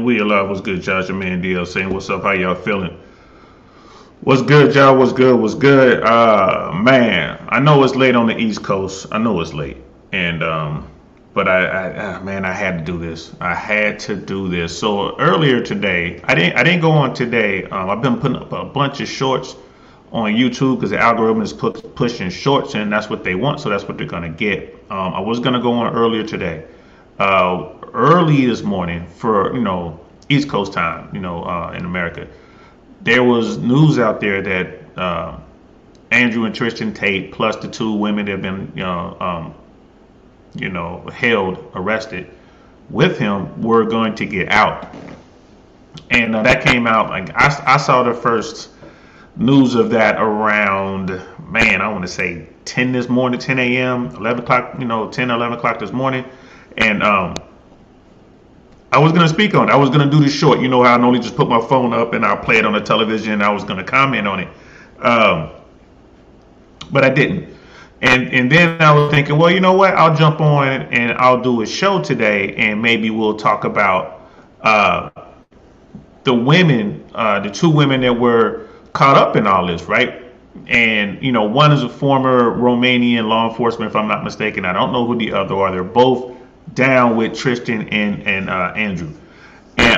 We alive. What's good, Josh? Your man DL saying, what's up? How y'all feeling? What's good, y'all? What's good? What's good? Man, I know it's late on the East Coast. I know it's late, and but man, I had to do this. I had to do this. So earlier today, I didn't go on today. I've been putting up a bunch of shorts on YouTube because the algorithm is pushing shorts, and that's what they want. So that's what they're gonna get. I was gonna go on earlier today. Early this morning for East Coast time, in America, there was news out there that Andrew and Tristan Tate plus the two women that have been held arrested with him were going to get out, and that came out like I saw the first news of that around, man, I want to say 10 this morning, 10 a.m., 11 o'clock, 10, 11 o'clock this morning, and I was going to speak on it. I was going to do this short. You know how I normally just put my phone up and I'll play it on the television and I was going to comment on it. But I didn't. And then I was thinking, well, you know what? I'll jump on and I'll do a show today and maybe we'll talk about the women, the two women that were caught up in all this, right? And, one is a former Romanian law enforcement, if I'm not mistaken. I don't know who the other are. They're both down with Tristan and Andrew, and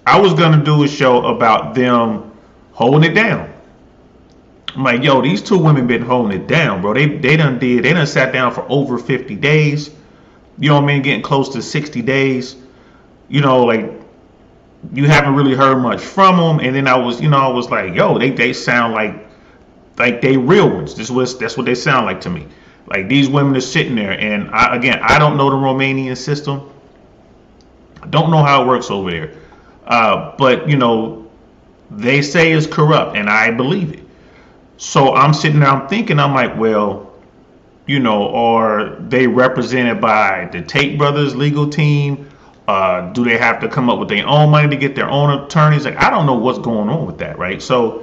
I was gonna do a show about them holding it down. I'm like, yo, these two women been holding it down, bro. They done sat down for over 50 days. You know what I mean? Getting close to 60 days. Like you haven't really heard much from them. And then I was like, yo, they sound like they real ones. That's what they sound like to me. Like these women are sitting there, and I don't know the Romanian system. I don't know how it works over there, but they say it's corrupt, and I believe it. So I'm sitting there, I'm thinking, I'm like, well, are they represented by the Tate brothers legal team? Do they have to come up with their own money to get their own attorneys? Like I don't know what's going on with that, right? So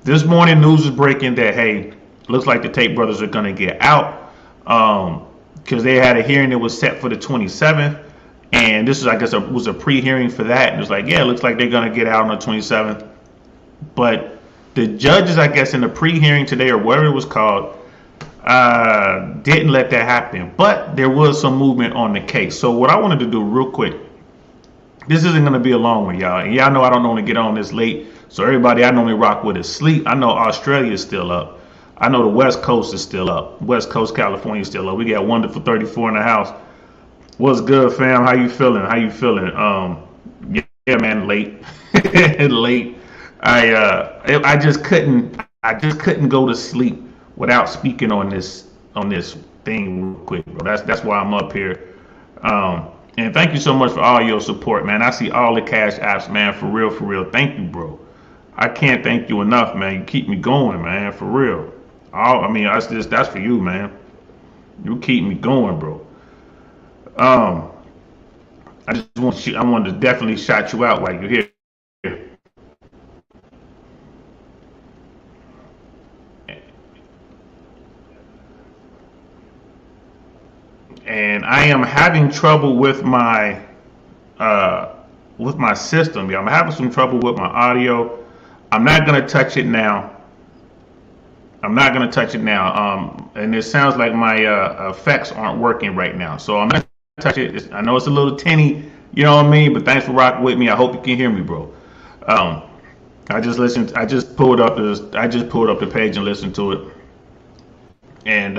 this morning news is breaking that hey, looks like the Tate brothers are gonna get out. Because they had a hearing that was set for the 27th, and this is, I guess, was a pre-hearing for that. And it was like, yeah, it looks like they're gonna get out on the 27th. But the judges, I guess, in the pre-hearing today or whatever it was called, didn't let that happen. But there was some movement on the case. So what I wanted to do real quick, this isn't gonna be a long one, y'all. And y'all know I don't normally get on this late, so everybody I normally rock with is sleep. I know Australia is still up. I know the West Coast is still up. West Coast, California is still up. We got Wonderful 34 in the house. What's good, fam? How you feeling? Yeah, man, late. Late. I just couldn't go to sleep without speaking on this thing real quick, bro. That's why I'm up here. And thank you so much for all your support, man. I see all the cash apps, man. For real. Thank you, bro. I can't thank you enough, man. You keep me going, man. For real. That's for you, man. You keep me going, bro. I wanted to definitely shout you out while you're here. And I am having trouble with my system. Yeah, I'm having some trouble with my audio. I'm not gonna touch it now. And it sounds like my effects aren't working right now. So I'm not gonna touch it. I know it's a little tinny, you know what I mean? But thanks for rocking with me. I hope you can hear me, bro. I just pulled up the page and listened to it. And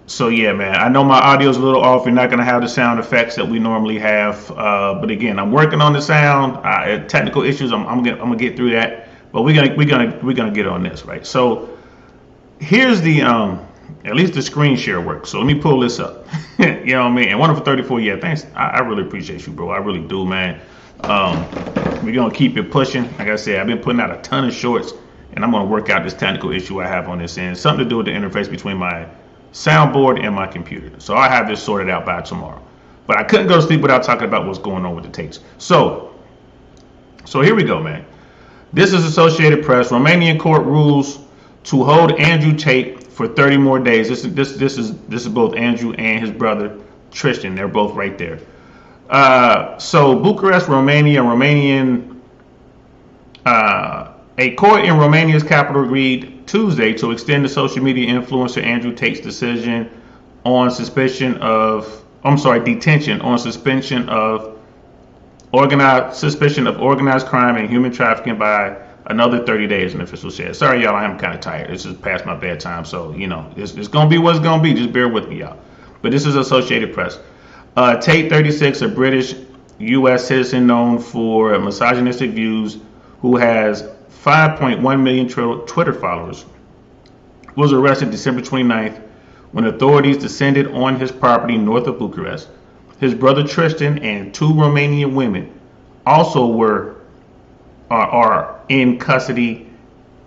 so yeah, man, I know my audio's a little off. You're not gonna have the sound effects that we normally have. But again, I'm working on the sound. Technical issues. I'm gonna get through that. But we're gonna get on this, right? So here's the at least the screen share works. So let me pull this up. You know what I mean? And Wonderful 34, yeah, thanks. I really appreciate you, bro. I really do, man. We're gonna keep it pushing. Like I said, I've been putting out a ton of shorts, and I'm gonna work out this technical issue I have on this end. Something to do with the interface between my soundboard and my computer. So I'll have this sorted out by tomorrow. But I couldn't go to sleep without talking about what's going on with the Tates. So here we go, man. This is Associated Press. Romanian court rules to hold Andrew Tate for 30 more days. This is both Andrew and his brother Tristan. They're both right there. So Bucharest, a court in Romania's capital agreed Tuesday to extend the social media influencer Andrew Tate's detention on suspension of organized crime and human trafficking by another 30 days, an official said. Sorry, y'all, I'm kind of tired. This is past my bedtime, so, it's going to be what's going to be. Just bear with me, y'all. But this is Associated Press. Tate, 36, a British U.S. citizen known for misogynistic views, who has 5.1 million Twitter followers, was arrested December 29th when authorities descended on his property north of Bucharest. His brother Tristan and two Romanian women also are in custody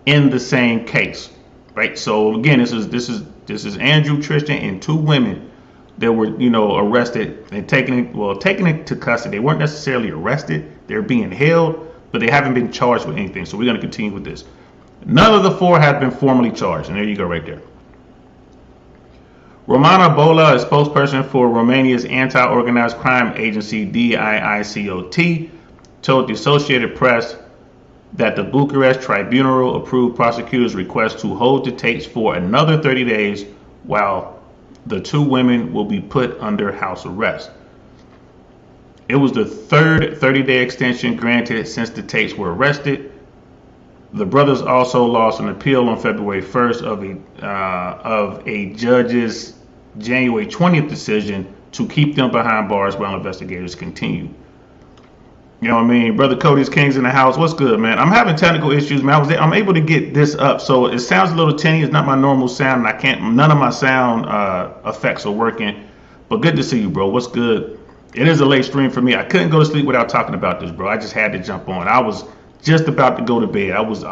in the same case. Right. So again, this is Andrew, Tristan, and two women that were arrested and taken to custody. They weren't necessarily arrested; they're being held, but they haven't been charged with anything. So we're going to continue with this. None of the four have been formally charged, and there you go, right there. Romana Bola, a spokesperson for Romania's anti-organized crime agency DIICOT, told the Associated Press that the Bucharest tribunal approved prosecutors' request to hold the Tates for another 30 days while the two women will be put under house arrest. It was the third 30-day extension granted since the Tates were arrested. The brothers also lost an appeal on February 1st of a judge's January 20th decision to keep them behind bars while investigators continue. You know what I mean? Brother Cody's Kings in the house. What's good, man? I'm having technical issues, man. I'm able to get this up, so it sounds a little tinny. It's not my normal sound, and none of my sound effects are working. But good to see you, bro. What's good? It is a late stream for me. I couldn't go to sleep without talking about this, bro. I just had to jump on. I was just about to go to bed. I was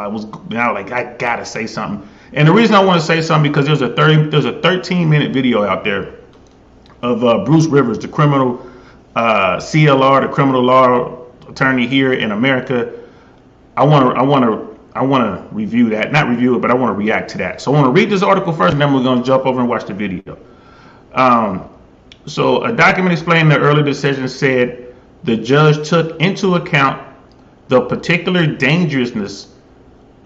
now like, I gotta say something. And the reason I want to say something because there's a 13-minute video out there of Bruce Rivers, the criminal CLR, the criminal law attorney here in America. I want to review that, not review it, but I want to react to that. So I want to read this article first, and then we're going to jump over and watch the video. So a document explaining the early decision said the judge took into account the particular dangerousness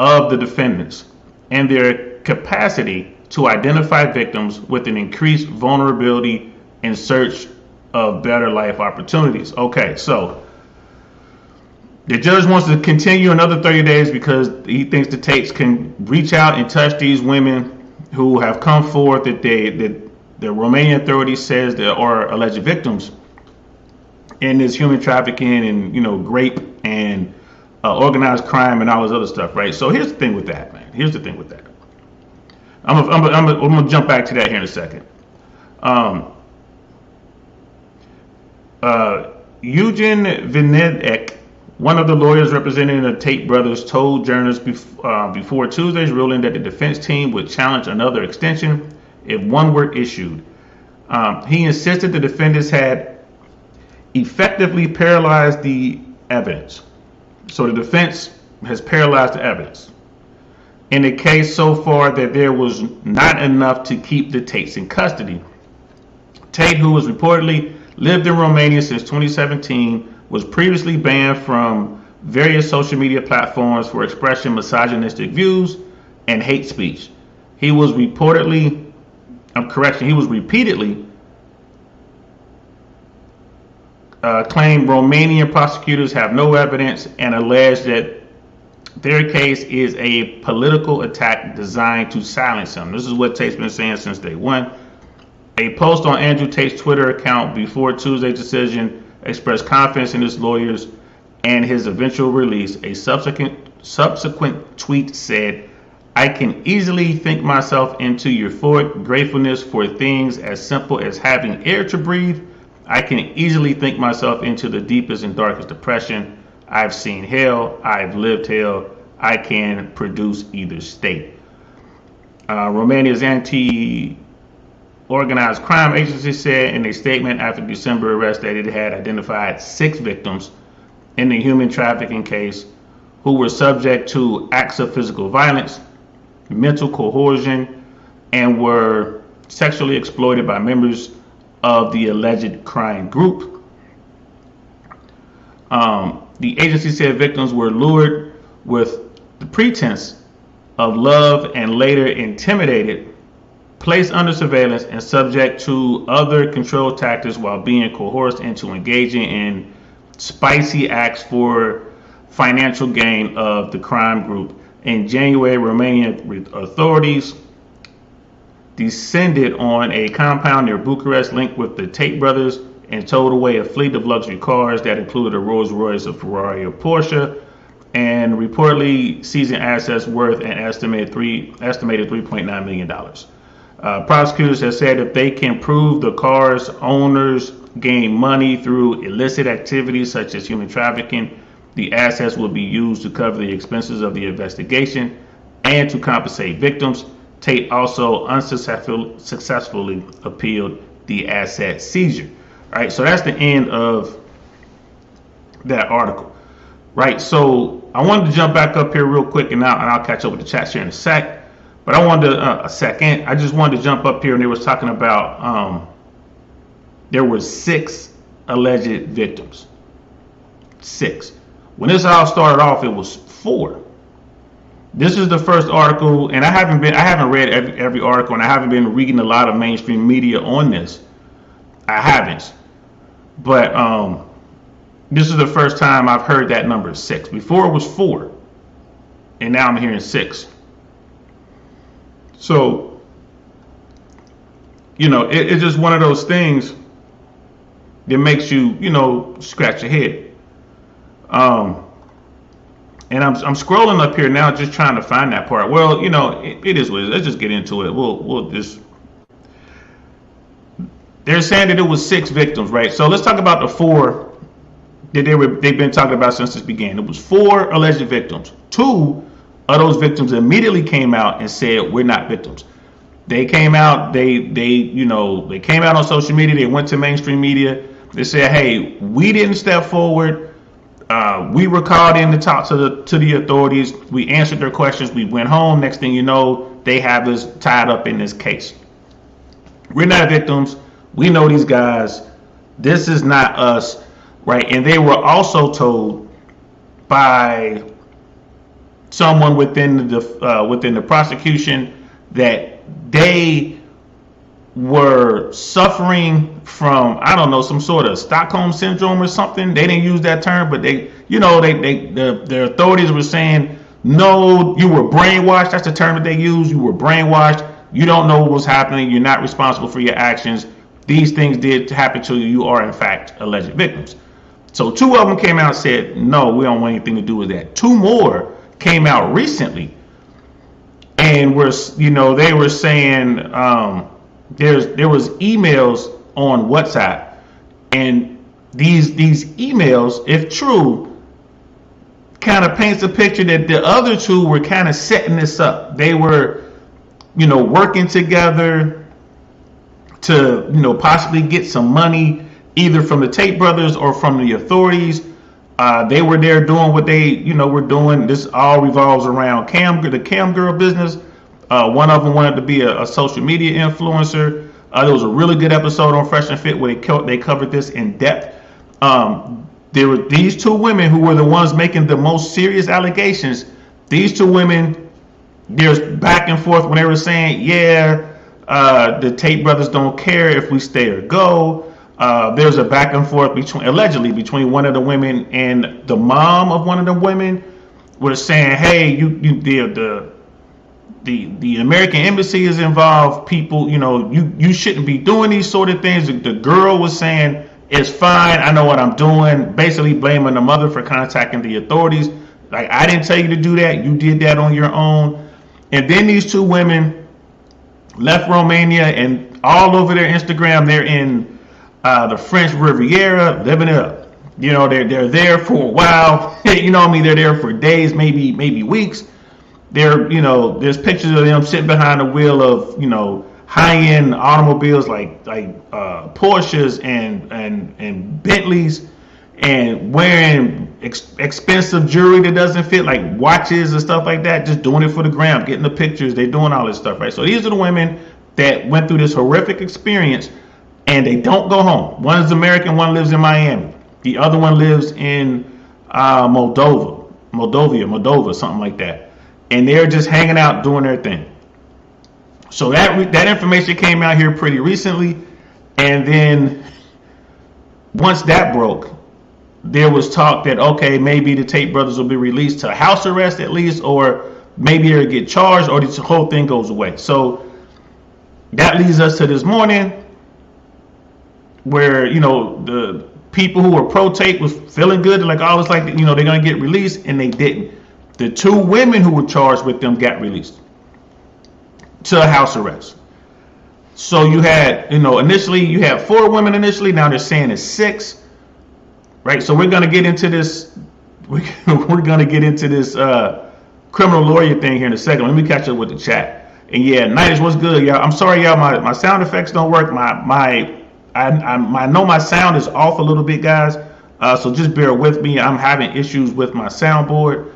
of the defendants and their capacity to identify victims with an increased vulnerability in search of better life opportunities. Okay, so the judge wants to continue another 30 days because he thinks the Tates can reach out and touch these women who have come forth that the Romanian authorities says they are alleged victims in this human trafficking and rape and organized crime and all this other stuff, right? So here's the thing with that, man. Here's the thing with that. I'm gonna jump back to that here in a second. Eugen Vinedek, one of the lawyers representing the Tate brothers, told journalists before Tuesday's ruling that the defense team would challenge another extension if one were issued. He insisted the defendants had effectively paralyzed the evidence. So the defense has paralyzed the evidence in the case so far that there was not enough to keep the Tates in custody. Tate, who was reportedly lived in Romania since 2017, was previously banned from various social media platforms for expressing misogynistic views and hate speech. He was repeatedly claimed Romanian prosecutors have no evidence and alleged that their case is a political attack designed to silence him. This is what Tate's been saying since day one. A post on Andrew Tate's Twitter account before Tuesday's decision expressed confidence in his lawyers and his eventual release. A subsequent tweet said, "I can easily think myself into euphoric gratefulness for things as simple as having air to breathe. I can easily think myself into the deepest and darkest depression. I've seen hell. I've lived hell. I can produce either state." Romania's anti-organized crime agency said in a statement after December arrest that it had identified 6 victims in the human trafficking case who were subject to acts of physical violence, mental coercion, and were sexually exploited by members of the alleged crime group. The agency said victims were lured with the pretense of love and later intimidated, placed under surveillance, and subject to other control tactics while being coerced into engaging in spicy acts for financial gain of the crime group. In January, Romanian authorities descended on a compound near Bucharest linked with the Tate brothers and towed away a fleet of luxury cars that included a Rolls Royce, a Ferrari, a Porsche, and reportedly seizing assets worth an estimated $3.9 million. Prosecutors have said if they can prove the car's owners gained money through illicit activities such as human trafficking, the assets will be used to cover the expenses of the investigation and to compensate victims. Tate also unsuccessfully appealed the asset seizure. All right, so that's the end of that article. Right, so I wanted to jump back up here real quick, and I'll catch up with the chat here in a sec. But I wanted to, I just wanted to jump up here, and they was talking about there were 6 alleged victims. 6. When this all started off, it was 4. This is the first article, and I haven't read every article, and I haven't been reading a lot of mainstream media on this. I haven't, but this is the first time I've heard that number 6. Before it was 4, and now I'm hearing 6. So, it's just one of those things that makes you, scratch your head. And I'm scrolling up here now, just trying to find that part. Well, it is what it is. Let's just get into it. We'll just. They're saying that it was 6 victims, right? So let's talk about the 4 that they've been talking about since this began. It was 4 alleged victims. 2 of those victims immediately came out and said we're not victims. They came out. They came out on social media. They went to mainstream media. They said, hey, we didn't step forward. We were called in to talk to the authorities. We answered their questions. We went home. Next thing you know, they have us tied up in this case. We're not victims. We know these guys. This is not us, right? And they were also told by someone within the prosecution that they were suffering from, I don't know, some sort of Stockholm syndrome or something. They didn't use that term, but the authorities were saying, no, you were brainwashed. That's the term that they use. You were brainwashed. You don't know what was happening. You're not responsible for your actions. These things did happen to you. You are, in fact, alleged victims. So 2 of them came out and said, no, we don't want anything to do with that. 2 more came out recently and they were saying there was emails on WhatsApp, and these emails, if true, kind of paints a picture that the other 2 were kind of setting this up. They were, working together to, possibly get some money either from the Tate brothers or from the authorities. They were there doing what they, were doing. This all revolves around the cam girl business. One of them wanted to be a social media influencer. There was a really good episode on Fresh and Fit where they covered this in depth. There were these 2 women who were the ones making the most serious allegations. These 2 women, there's back and forth when they were saying, the Tate brothers don't care if we stay or go. There's a back and forth allegedly between one of the women and the mom of one of the women, was saying, hey, the American embassy is involved. People, you shouldn't be doing these sort of things. The girl was saying, it's fine. I know what I'm doing. Basically blaming the mother for contacting the authorities. Like, I didn't tell you to do that. You did that on your own. And then these 2 women left Romania, and all over their Instagram, they're in the French Riviera, living it up. They're there for a while. They're there for days, maybe weeks. There's pictures of them sitting behind the wheel of, high-end automobiles like Porsches and Bentleys, and wearing expensive jewelry that doesn't fit, like watches and stuff like that, just doing it for the gram, getting the pictures. They're doing all this stuff, right? So these are the women that went through this horrific experience, and they don't go home. One is American, one lives in Miami. The other one lives in Moldova, something like that. And they're just hanging out doing their thing. So that information came out here pretty recently, and then once that broke, there was talk that okay, maybe the Tate brothers will be released to house arrest at least, or maybe they'll get charged, or this whole thing goes away. So that leads us to this morning, where the people who were pro Tate was feeling good, like oh, it's like they're gonna get released, and they didn't. The two women who were charged with them got released to a house arrest. So you had, initially you had 4 women initially. Now they're saying it's 6, right? So we're gonna get into this. We're gonna get into this criminal lawyer thing here in a second. Let me catch up with the chat. And yeah, Nightish, what's good, y'all? I'm sorry, y'all. My sound effects don't work. I know my sound is off a little bit, guys. So just bear with me. I'm having issues with my soundboard.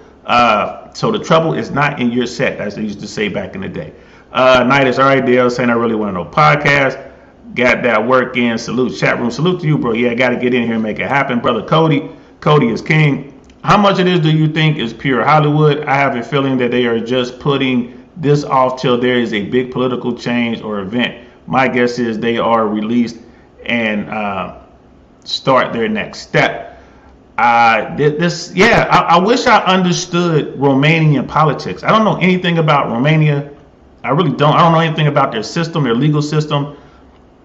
So the trouble is not in your set, as they used to say back in the day. Nightish, all right, Dale, saying I really want to know podcast. Got that work in. Salute, chat room. Salute to you, bro. Yeah, I got to get in here and make it happen. Brother Cody is king. How much of this do you think is pure Hollywood? I have a feeling that they are just putting this off till there is a big political change or event. My guess is they are released and start their next step. I wish I understood Romanian politics. I don't know anything about Romania. I really don't. I don't know anything about their system, their legal system.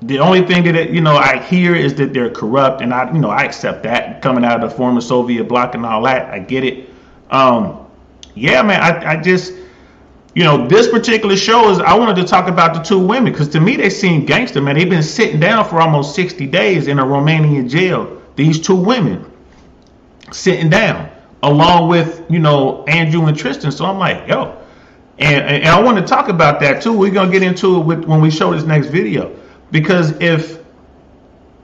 The only thing that I hear is that they're corrupt, and I accept that, coming out of the former Soviet bloc and all that. I get it. Yeah, man. I just this particular show is. I wanted to talk about the 2 women because to me they seem gangster, man. They've been sitting down for almost 60 days in a Romanian jail. These 2 women sitting down along with Andrew and Tristan. So I'm like, yo. And I want to talk about that too. We're gonna get into it when we show this next video, because if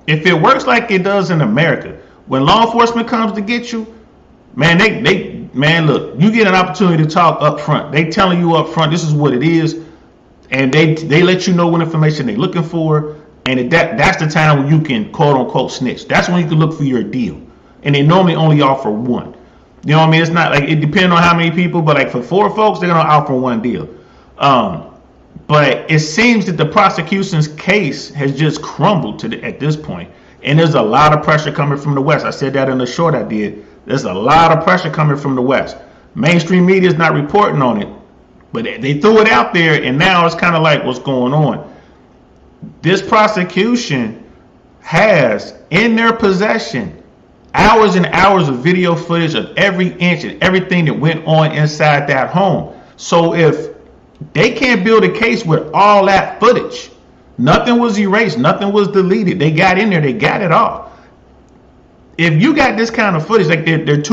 it works like it does in America, when law enforcement comes to get you, man, man, look, you get an opportunity to talk up front. They telling you up front this is what it is, and they let you know what information they're looking for, and that's the time when you can quote unquote snitch. That's when you can look for your deal, and they normally only offer one. You know what I mean? It's not like it depends on how many people, but like for 4 folks, they're gonna offer one deal. But it seems that the prosecution's case has just crumbled at this point, and there's a lot of pressure coming from the West. I said that in the short I did. There's a lot of pressure coming from the West. Mainstream media is not reporting on it, but they threw it out there, and now it's kind of like what's going on. This prosecution has in their possession hours and hours of video footage of every inch and everything that went on inside that home. So if they can't build a case with all that footage, nothing was erased, nothing was deleted. They got in there, they got it all. If you got this kind of footage, like there's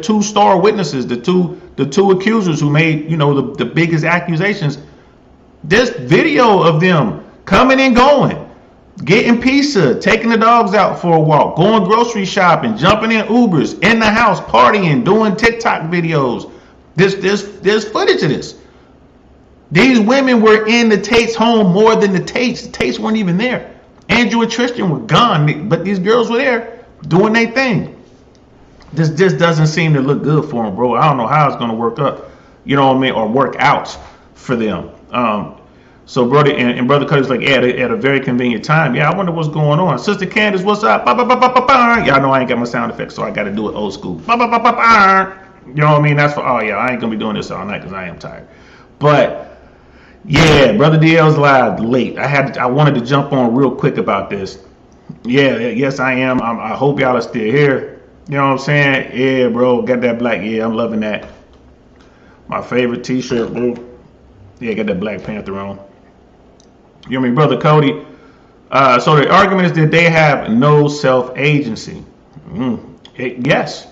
2 star witnesses, the two accusers who made the biggest accusations. This video of them coming and going, getting pizza, taking the dogs out for a walk, going grocery shopping, jumping in Ubers, in the house, partying, doing TikTok videos. There's footage of this. These women were in the Tate's home more than the Tates. The Tates weren't even there. Andrew and Tristan were gone, but these girls were there doing their thing. This just doesn't seem to look good for them, bro. I don't know how it's going to work up, or work out for them. So brother and brother Cody's like, at a very convenient time. Yeah, I wonder what's going on. Sister Candace, what's up? Y'all know I ain't got my sound effects, so I got to do it old school. You know what I mean? That's for I ain't gonna be doing this all night because I am tired. But yeah, brother DL's live late. I wanted to jump on real quick about this. Yeah, yes I am. I hope y'all are still here. You know what I'm saying? Yeah, bro, got that black. Yeah, I'm loving that. My favorite T-shirt, bro. Yeah, got that Black Panther on. You know what I mean, brother Cody? So the argument is that they have no self-agency. Yes,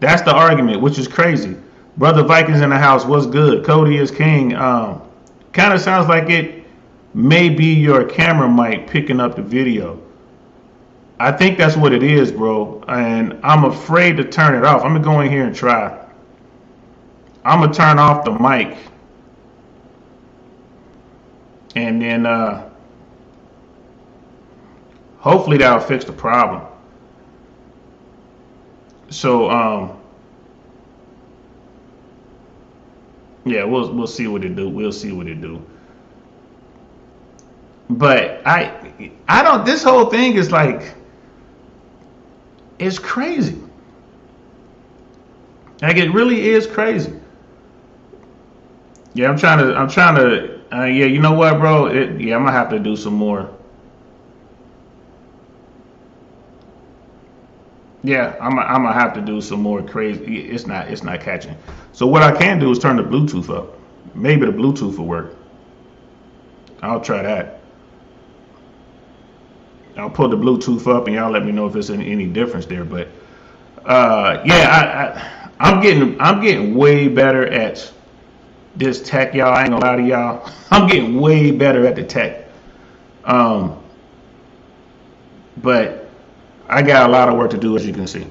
that's the argument, which is crazy. Brother Vikings in the house, what's good? Cody is king. Kind of sounds like it may be your camera mic picking up the video. I think that's what it is, bro. And I'm afraid to turn it off. I'm going to go in here and try. I'm going to turn off the mic. And then hopefully that'll fix the problem. So yeah, we'll see what it do. We'll see what it do. But I don't. This whole thing is like it's crazy. Like it really is crazy. Yeah, I'm trying to. Yeah, you know what, bro? Yeah, I'm gonna have to do some more. Yeah, I'm gonna have to do some more crazy. It's not catching. So what I can do is turn the Bluetooth up. Maybe the Bluetooth will work. I'll try that. I'll put the Bluetooth up and y'all let me know if there's any difference there. But yeah, I'm getting way better at this tech, y'all. I ain't gonna lie to y'all. I'm getting way better at the tech. Um, but I got a lot of work to do, as you can see.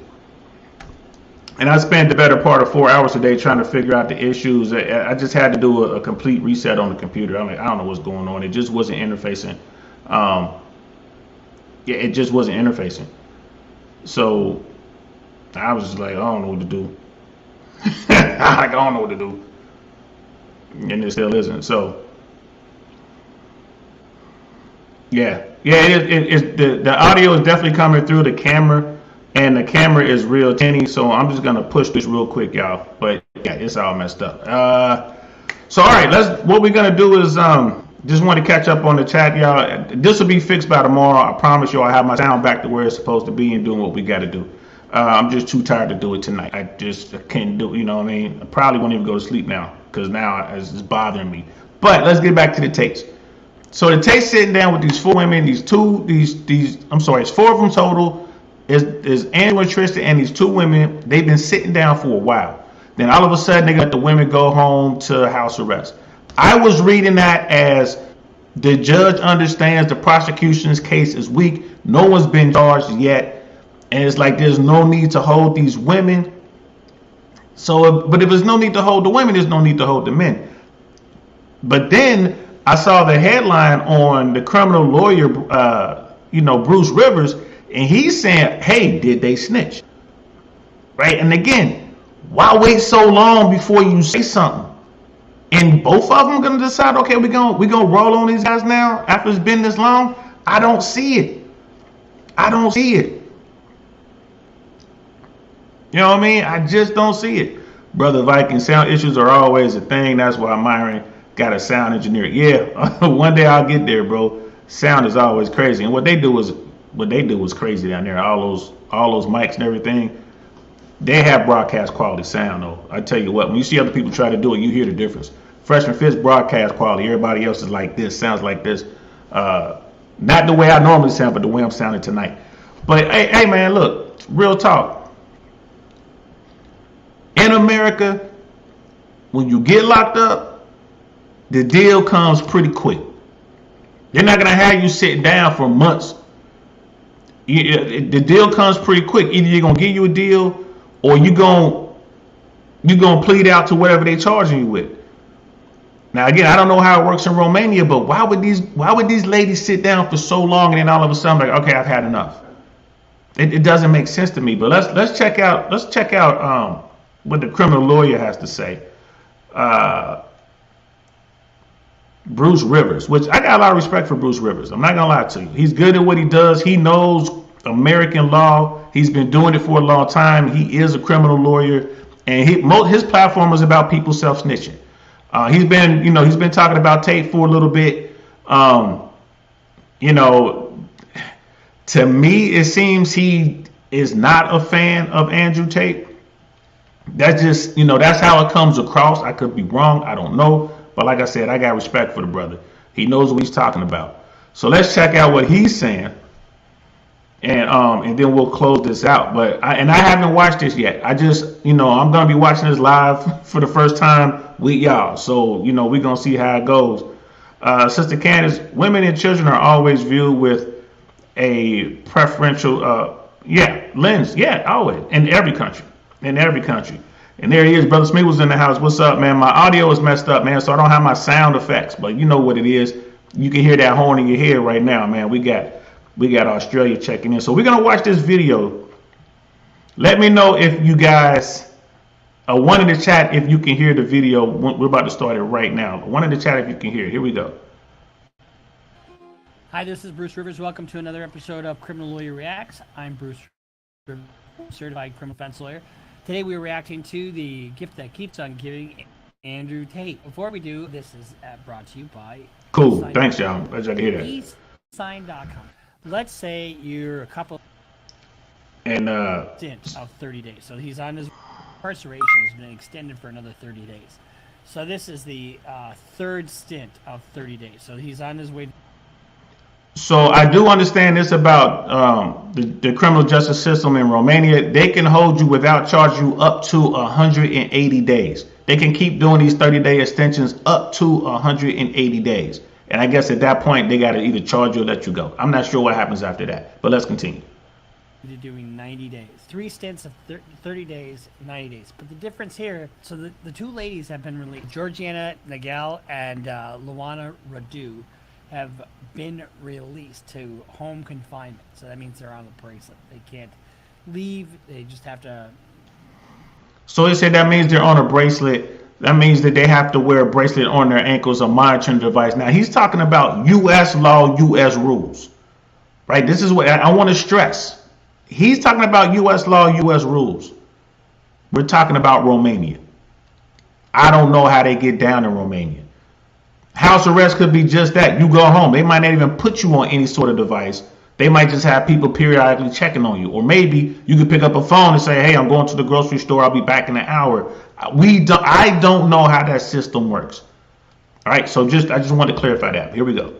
And I spent the better part of 4 hours today trying to figure out the issues. I just had to do a complete reset on the computer. I'm like, I don't know what's going on. It just wasn't interfacing. Um, yeah, it just wasn't interfacing. So I was just like, I don't know what to do. I don't know what to do, and it still isn't. So yeah, yeah, the audio is definitely coming through the camera, and the camera is real tinny. So I'm just gonna push this real quick, y'all. But yeah, it's all messed up. So all right, let's. What we're gonna do is just want to catch up on the chat, y'all. This will be fixed by tomorrow. I promise you, I have my sound back to where it's supposed to be and doing what we got to do. I'm just too tired to do it tonight. I can't do it. You know what I mean? I probably won't even go to sleep now because now it's bothering me. But let's get back to the tapes. So the tape sitting down with these four women, these I'm sorry, it's four of them total. Is Andrew and Tristan and these two women. They've been sitting down for a while. Then all of a sudden they let the women go home to house arrest. I was reading that as the judge understands the prosecution's case is weak. No one's been charged yet, and it's like there's no need to hold these women. So, but if there's no need to hold the women, there's no need to hold the men. But then I saw the headline on the criminal lawyer, Bruce Rivers, and he's saying, "Hey, did they snitch?" Right? And again, why wait so long before you say something? And both of them gonna decide, okay, we gonna roll on these guys now after it's been this long. I don't see it. I don't see it. You know what I mean? I just don't see it. Brother Viking, sound issues are always a thing. That's why Myron got a sound engineer. Yeah, one day I'll get there, bro. Sound is always crazy, and what they do is crazy down there. All those mics and everything. They have broadcast quality sound, though. I tell you what, when you see other people try to do it, you hear the difference. Freshman Fitz broadcast quality. Everybody else is like this, sounds like this. Not the way I normally sound, but the way I'm sounding tonight. But hey, man, look, real talk. In America, when you get locked up, the deal comes pretty quick. They're not gonna have you sitting down for months. The deal comes pretty quick. Either you're gonna give you a deal, or you're gonna plead out to whatever they're charging you with. Now again, I don't know how it works in Romania, but why would these ladies sit down for so long and then all of a sudden like, okay, I've had enough? It doesn't make sense to me. But let's check out what the criminal lawyer has to say. Bruce Rivers, which I got a lot of respect for Bruce Rivers. I'm not gonna lie to you. He's good at what he does. He knows American law. He's been doing it for a long time. He is a criminal lawyer, and his platform is about people self-snitching. He's been talking about Tate for a little bit. To me, it seems he is not a fan of Andrew Tate. That's just, that's how it comes across. I could be wrong. I don't know. But like I said, I got respect for the brother. He knows what he's talking about. So let's check out what he's saying. And then we'll close this out. But I haven't watched this yet. I just, I'm going to be watching this live for the first time with y'all. So, we're going to see how it goes. Sister Candace, women and children are always viewed with a preferential, lens. Yeah, always. In every country. And there he is. Brother Smith was in the house. What's up, man? My audio is messed up, man, so I don't have my sound effects. But you know what it is. You can hear that horn in your head right now, man. We got Australia checking in. So we're going to watch this video Let me know if you guys, one in the chat if you can hear the video. We're about to start it right now. One in the chat if you can hear it. Here we go. Hi, this is Bruce Rivers. Welcome to another episode of Criminal Lawyer Reacts. I'm Bruce Rivers, certified criminal defense lawyer. Today we are reacting to the gift that keeps on giving, Andrew Tate. Before we do, this is brought to you by Cool. Thanks, y'all. Glad y'all can hear that. eSign.com. Let's say you're a couple And stint of 30 days. So he's on his incarceration has been extended for another 30 days. So this is the third stint of 30 days. So he's on his way. so I do understand this about the criminal justice system in Romania. They can hold you without charging you up to 180 days. They can keep doing these 30-day extensions up to 180 days. And I guess at that point, they got to either charge you or let you go. I'm not sure what happens after that, but let's continue. Doing 90 days, three stints of 30 days, 90 days. But the difference here, so the two ladies have been released, Georgiana Nagel and Luana Radu, have been released to home confinement. So that means they're on the bracelet. They can't leave. They just have to. So they said that means they're on a bracelet. That means that they have to wear a bracelet on their ankles, a monitoring device. Now he's talking about U.S. law, U.S. rules, right? This is what I want to stress. He's talking about U.S. law, U.S. rules. We're talking about Romania. I don't know how they get down in Romania. House arrest could be just that. You go home. They might not even put you on any sort of device. They might just have people periodically checking on you. Or maybe you could pick up a phone and say, hey, I'm going to the grocery store. I'll be back in an hour. I don't know how that system works. All right, so I just want to clarify that. Here we go.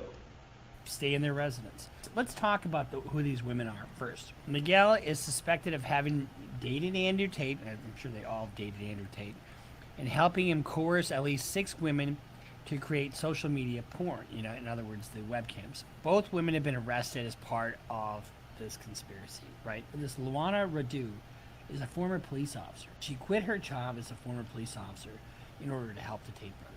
Stay in their residence. Let's talk about who these women are first. Miguel is suspected of having dated Andrew Tate, and I'm sure they all have dated Andrew Tate, and helping him coerce at least 6 women to create social media porn, in other words, the webcams. Both women have been arrested as part of this conspiracy, right? This Luana Radu is a former police officer. She quit her job as a former police officer in order to help the Tate brothers.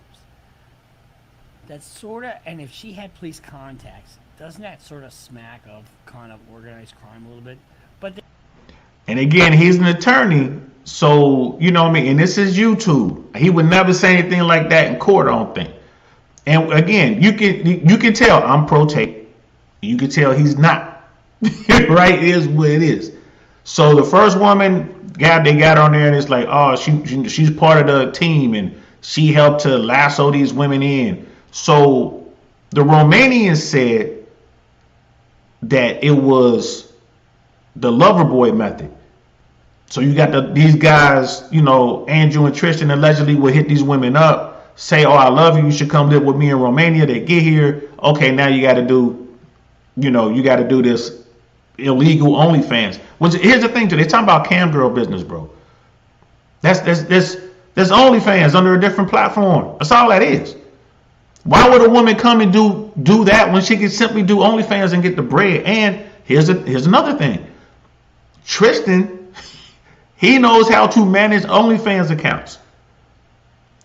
That's sort of, and if she had police contacts, doesn't that sort of smack of kind of organized crime a little bit? But and again, he's an attorney, so you know what I mean. And this is YouTube. He would never say anything like that in court, I don't think. And again, you can tell I'm pro Tate. You can tell he's not. Right? It is what it is. So the first woman, they got on there, and it's like, oh, she's part of the team, and she helped to lasso these women in. So the Romanians said that it was the lover boy method. So you got these guys, Andrew and Tristan allegedly would hit these women up, say, oh, I love you, you should come live with me in Romania. They get here, okay, now you got to do, this illegal OnlyFans. Which, here's the thing, too, they're talking about cam girl business, bro. That's OnlyFans under a different platform. That's all that is. Why would a woman come and do that when she could simply do OnlyFans and get the bread? And here's another thing. Tristan, he knows how to manage OnlyFans accounts.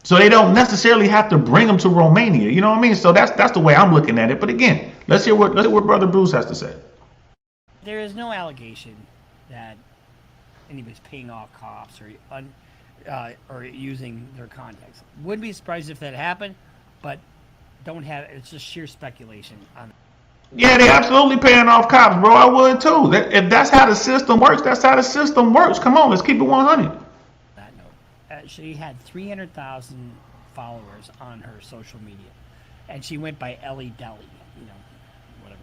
So they don't necessarily have to bring them to Romania. You know what I mean? So that's the way I'm looking at it. But again, let's hear what Brother Bruce has to say. there is no allegation that anybody's paying off cops or using their contacts. Wouldn't be surprised if that happened, but don't have. It's just sheer speculation on. Yeah, they absolutely paying off cops, bro. I would too. If that's how the system works, that's how the system works. Come on, let's keep it 100. That note, she had 300,000 followers on her social media, and she went by Ellie Deli. You know, whatever.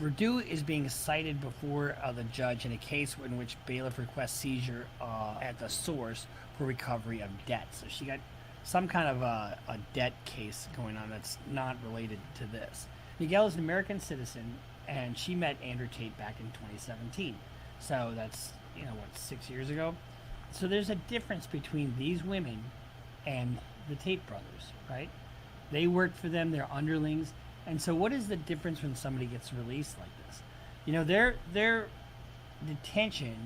Radu is being cited before the judge in a case in which bailiff requests seizure at the source for recovery of debt. So she got some kind of a debt case going on that's not related to this. Miguel is an American citizen, and she met Andrew Tate back in 2017. So that's, 6 years ago? So there's a difference between these women and the Tate brothers, right? They worked for them, they're underlings. And so what is the difference when somebody gets released like this? Their detention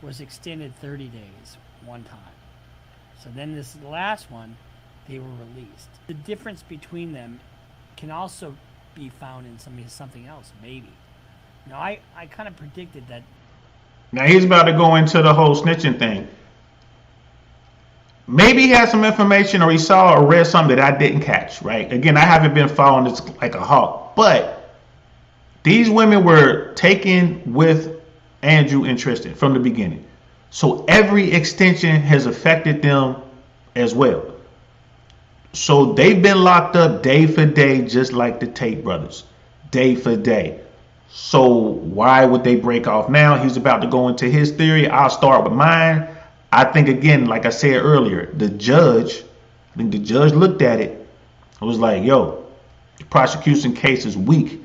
was extended 30 days one time. So then this last one, they were released. The difference between them can also be found in something else, maybe. I kind of predicted that Now he's about to go into the whole snitching thing. Maybe he had some information or he saw or read something that I didn't catch, right? Again, I haven't been following this like a hawk, but these women were taken with Andrew and Tristan from the beginning. So every extension has affected them as well. So they've been locked up day for day, just like the Tate brothers, day for day. So why would they break off now? He's about to go into his theory. I'll start with mine. I think, again, like I said earlier, the judge looked at it and was like, yo, the prosecution case is weak.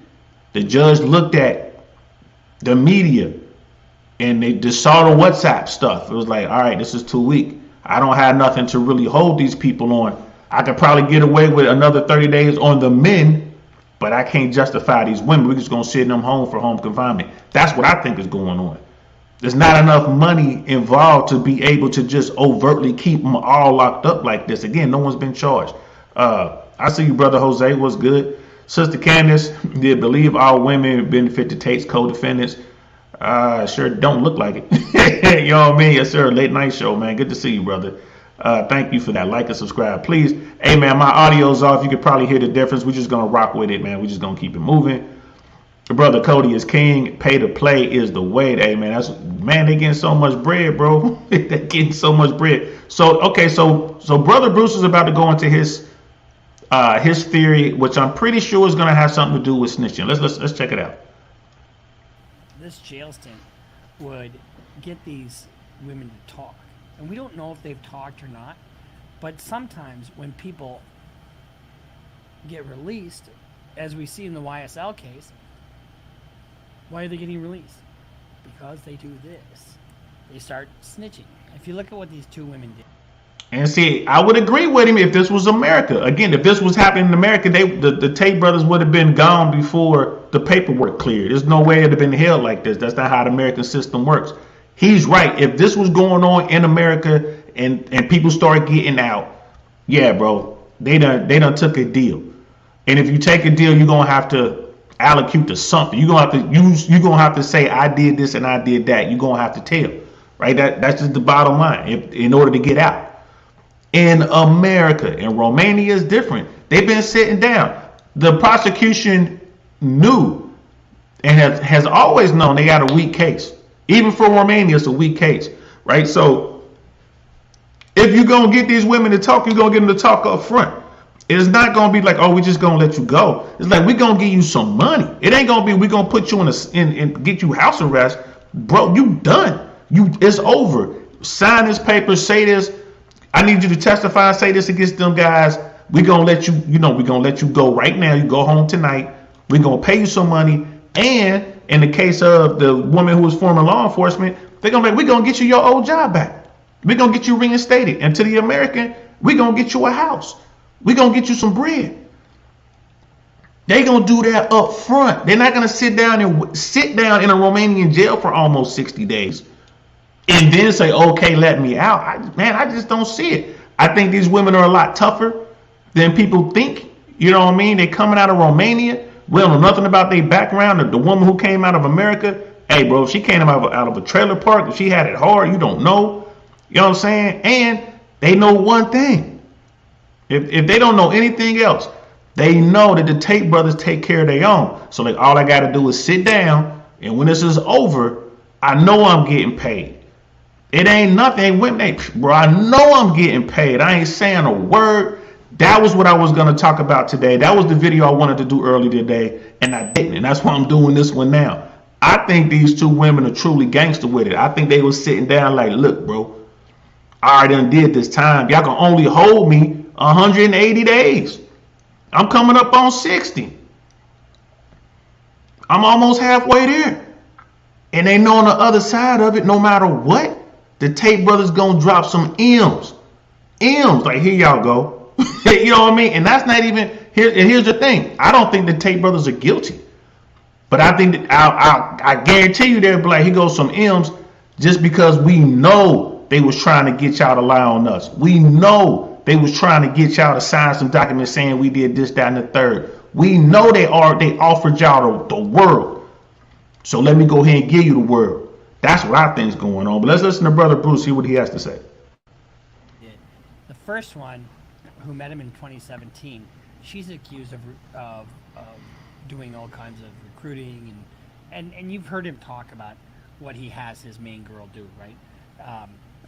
The judge looked at the media and they just saw the WhatsApp stuff. It was like, all right, this is too weak. I don't have nothing to really hold these people on. I could probably get away with another 30 days on the men, but I can't justify these women. We're just going to send them home for home confinement. That's what I think is going on. There's not enough money involved to be able to just overtly keep them all locked up like this. Again, no one's been charged. I see you, brother Jose. What's good? Sister Candace, did believe all women benefit to Tate's co-defendants? Sure don't look like it. You know what I mean? Yes, sir. Late night show, man. Good to see you, brother. Thank you for that. Like and subscribe, please. Hey, man, my audio's off. You can probably hear the difference. We're just going to rock with it, man. We're just going to keep it moving. Brother Cody is king. Pay to play is the way. Hey, man, they getting so much bread, bro. They getting so much bread. So, okay, so Brother Bruce is about to go into his theory, which I'm pretty sure is going to have something to do with snitching. Let's check it out. This jail stint would get these women to talk. And we don't know if they've talked or not, but sometimes when people get released, as we see in the YSL case, why are they getting released? Because they do this. They start snitching. If you look at what these two women did. And see, I would agree with him if this was America. Again, if this was happening in America, the Tate brothers would have been gone before the paperwork cleared. There's no way it'd have been held like this. That's not how the American system works. He's right. If this was going on in America and people start getting out, yeah, bro, they done took a deal. And if you take a deal, you're gonna have to allocate to something. You're gonna have to say, I did this and I did that. You're gonna have to tell, right? That's just the bottom line. In order to get out. In America, in Romania is different. They've been sitting down. The prosecution knew and has always known they got a weak case. Even for Romania, it's a weak case, right? So if you're going to get these women to talk, you're going to get them to talk up front. It's not going to be like, oh, we're just going to let you go. It's like, we're going to give you some money. It ain't going to be, we're going to put you in get you house arrest. Bro, you done. It's over. Sign this paper, say this. I need you to testify and say this against them guys. We're going to let you, we're going to let you go right now. You go home tonight. We're going to pay you some money. And in the case of the woman who was former law enforcement, they're going to be, we're going to get you your old job back. We're going to get you reinstated. And to the American, we're going to get you a house. We're going to get you some bread. They're going to do that up front. They're not going to sit down in a Romanian jail for almost 60 days and then say, okay, let me out. I just don't see it. I think these women are a lot tougher than people think. You know what I mean? They're coming out of Romania. We don't know nothing about their background. The woman who came out of America, hey, bro, if she came out of a trailer park, if she had it hard, you don't know. You know what I'm saying? And they know one thing. If they don't know anything else, they know that the Tate brothers take care of their own. So like, all I got to do is sit down, and when this is over, I know I'm getting paid. It ain't nothing. Bro, I know I'm getting paid. I ain't saying a word. That was what I was going to talk about today. That was the video I wanted to do earlier today, and I didn't. And that's why I'm doing this one now. I think these two women are truly gangster with it. I think they was sitting down like, look, bro, I already done did this time. Y'all can only hold me 180 days. I'm coming up on 60. I'm almost halfway there. And they know on the other side of it, no matter what, the Tate brothers gonna drop some M's. M's, like, here y'all go. You know what I mean? And that's not even here. And here's the thing: I don't think the Tate brothers are guilty, but I think that I guarantee you they'll be like, here goes some M's, just because we know they was trying to get y'all to lie on us. We know they was trying to get y'all to sign some documents saying we did this, that, and the third. We know they offered y'all the world. So let me go ahead and give you the world. That's what I think's going on. But let's listen to Brother Bruce, see what he has to say. The first one, who met him in 2017, she's accused of doing all kinds of recruiting and you've heard him talk about what he has his main girl do, right?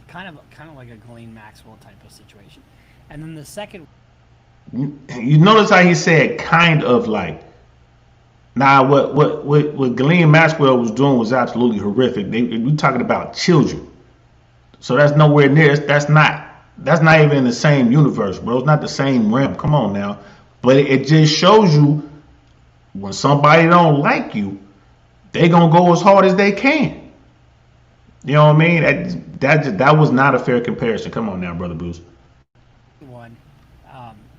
Kind of like a Ghislaine Maxwell type of situation. And then the second, you notice how he said kind of like. Now, what Ghislaine Maxwell was doing was absolutely horrific. We're talking about children, so that's nowhere near. That's not even in the same universe, bro. It's not the same realm. Come on now, but it just shows you when somebody don't like you, they gonna go as hard as they can. You know what I mean? That was not a fair comparison. Come on now, Brother Bruce. one,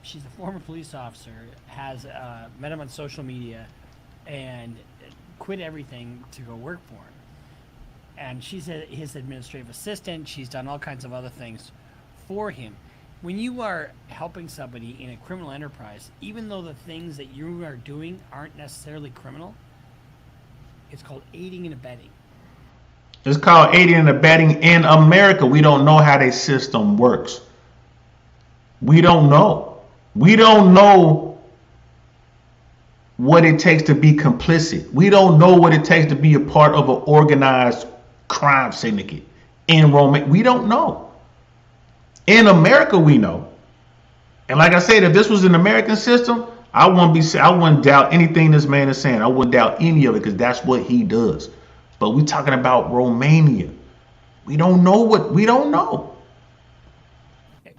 she's a former police officer, has met him on social media, and quit everything to go work for him. And she's his administrative assistant. She's done all kinds of other things for him. When you are helping somebody in a criminal enterprise, even though the things that you are doing aren't necessarily criminal, it's called aiding and abetting. It's called aiding and abetting in America. We don't know how their system works. We don't know. We don't know what it takes to be complicit. We don't know what it takes to be a part of an organized crime syndicate in Rome. We don't know. In America, we know. And like I said, if this was an American system, I wouldn't doubt anything this man is saying. I wouldn't doubt any of it because that's what he does. But we're talking about Romania. We don't know.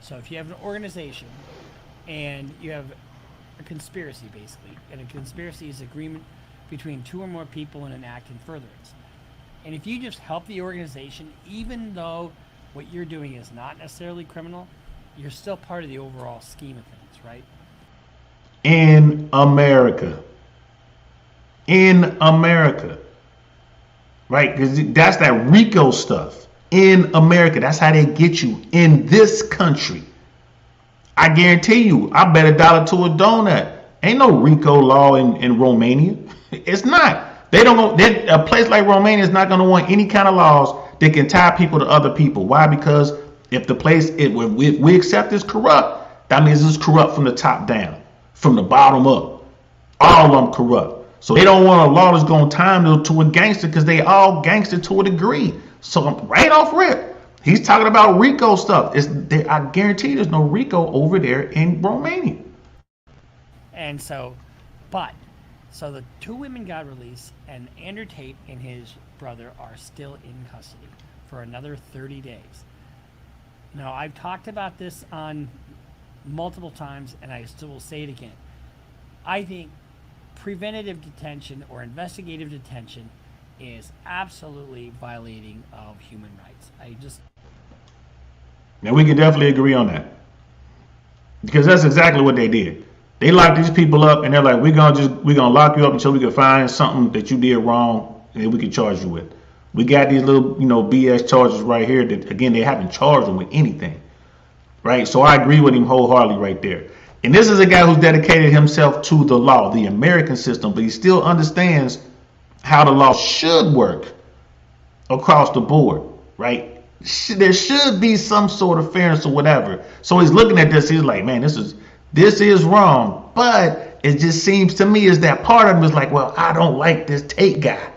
So if you have an organization and you have a conspiracy, basically, and a conspiracy is agreement between two or more people in an act in furtherance. And if you just help the organization, even though what you're doing is not necessarily criminal, you're still part of the overall scheme of things, right? In America. Right? Because that's that RICO stuff. In America. That's how they get you in this country. I guarantee you, I bet $1 to a donut. Ain't no RICO law in Romania. It's not. They don't. A place like Romania is not going to want any kind of laws that can tie people to other people. Why? Because if the place we accept is corrupt, that means it's corrupt from the top down, from the bottom up. All of them corrupt. So they don't want a law that's going to tie them to a gangster because they all gangster to a degree. So right off rip. He's talking about RICO stuff. I guarantee there's no RICO over there in Romania. And so the two women got released, and Andrew Tate and his brother are still in custody for another 30 days. Now, I've talked about this on multiple times, and I still will say it again. I think preventative detention or investigative detention is absolutely violating of human rights. Now we can definitely agree on that, because that's exactly what they did. They locked these people up, and they're like, we're gonna lock you up until we can find something that you did wrong, and then we can charge you with. We got these little, BS charges right here that, again, they haven't charged them with anything, right? So I agree with him wholeheartedly right there. And this is a guy who's dedicated himself to the law, the American system, but he still understands how the law should work across the board, right? There should be some sort of fairness or whatever. So he's looking at this. He's like, man, this is wrong. But it just seems to me is that part of him is like, well, I don't like this Tate guy,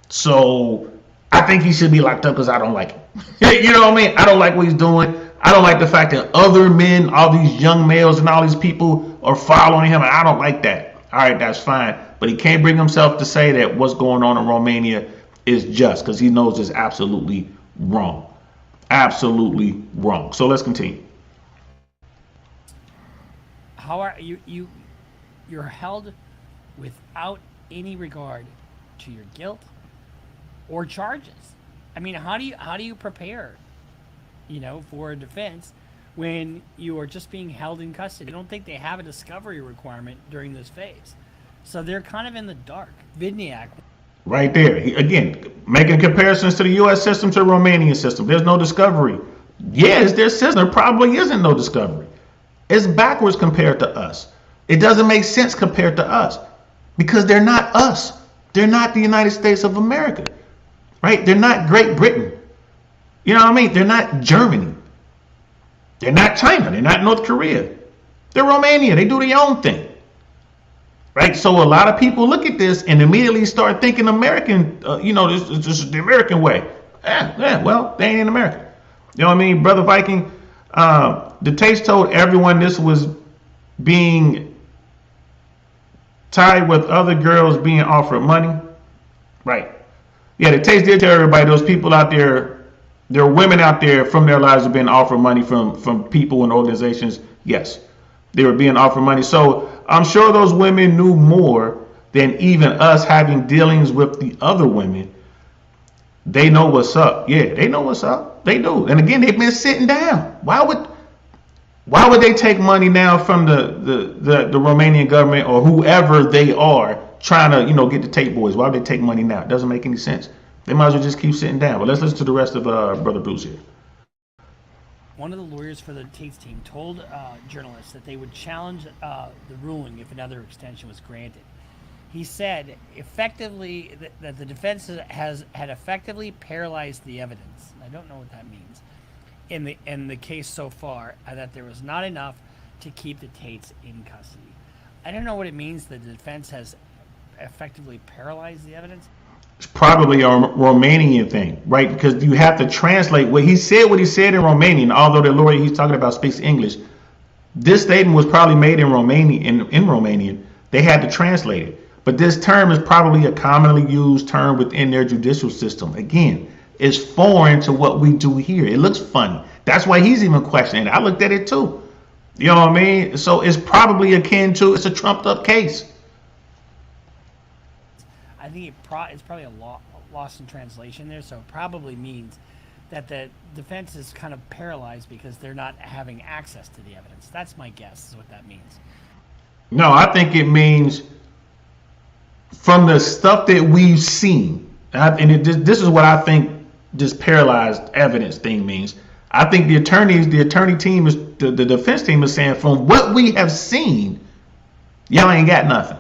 so I think he should be locked up because I don't like him. You know what I mean? I don't like what he's doing. I don't like the fact that other men, all these young males and all these people are following him, and I don't like that. All right, that's fine. But he can't bring himself to say that what's going on in Romania is just, because he knows it's absolutely wrong. Absolutely wrong. So let's continue. How are you're held without any regard to your guilt or charges. I mean, how do you prepare, for a defense when you are just being held in custody? I don't think they have a discovery requirement during this phase. So they're kind of in the dark. Vidniak. Right there. Again, making comparisons to the U.S. system to the Romanian system. There's no discovery. Yeah, it's their system. There probably isn't no discovery. It's backwards compared to us. It doesn't make sense compared to us because they're not us. They're not the United States of America. right? They're not Great Britain. You know what I mean? They're not Germany. They're not China. They're not North Korea. They're Romania. They do their own thing. Right? So a lot of people look at this and immediately start thinking American, this is the American way. Well, they ain't in America. You know what I mean? Brother Viking, the Taste told everyone this was being tied with other girls being offered money. Right. Yeah, the Taste did tell everybody those people out there, there are women out there from their lives have been offered money from people and organizations. Yes, they were being offered money. So I'm sure those women knew more than even us having dealings with the other women. They know what's up. Yeah, they know what's up. They do. And again, they've been sitting down. Why would they take money now from the Romanian government or whoever they are trying to get the Tate boys? Why would they take money now? It doesn't make any sense. They might as well just keep sitting down. But let's listen to the rest of Brother Bruce here. One of the lawyers for the Tate's team told journalists that they would challenge the ruling if another extension was granted. He said effectively that the defense had effectively paralyzed the evidence. I don't know what that means in the case so far, that there was not enough to keep the Tates in custody. I don't know what it means that the defense has effectively paralyzed the evidence. It's probably a Romanian thing, right? Because you have to translate what he said in Romanian, although the lawyer he's talking about speaks English. This statement was probably made in Romanian. They had to translate it. But this term is probably a commonly used term within their judicial system. Again, it's foreign to what we do here. It looks funny. That's why he's even questioning it. I looked at it too. You know what I mean? So it's probably akin to, it's a trumped up case. I think it's probably a loss in translation there, so it probably means that the defense is kind of paralyzed because they're not having access to the evidence. That's my guess is what that means. No, I think it means from the stuff that we've seen, this is what I think this paralyzed evidence thing means. I think the attorney team the defense team is saying from what we have seen, y'all ain't got nothing.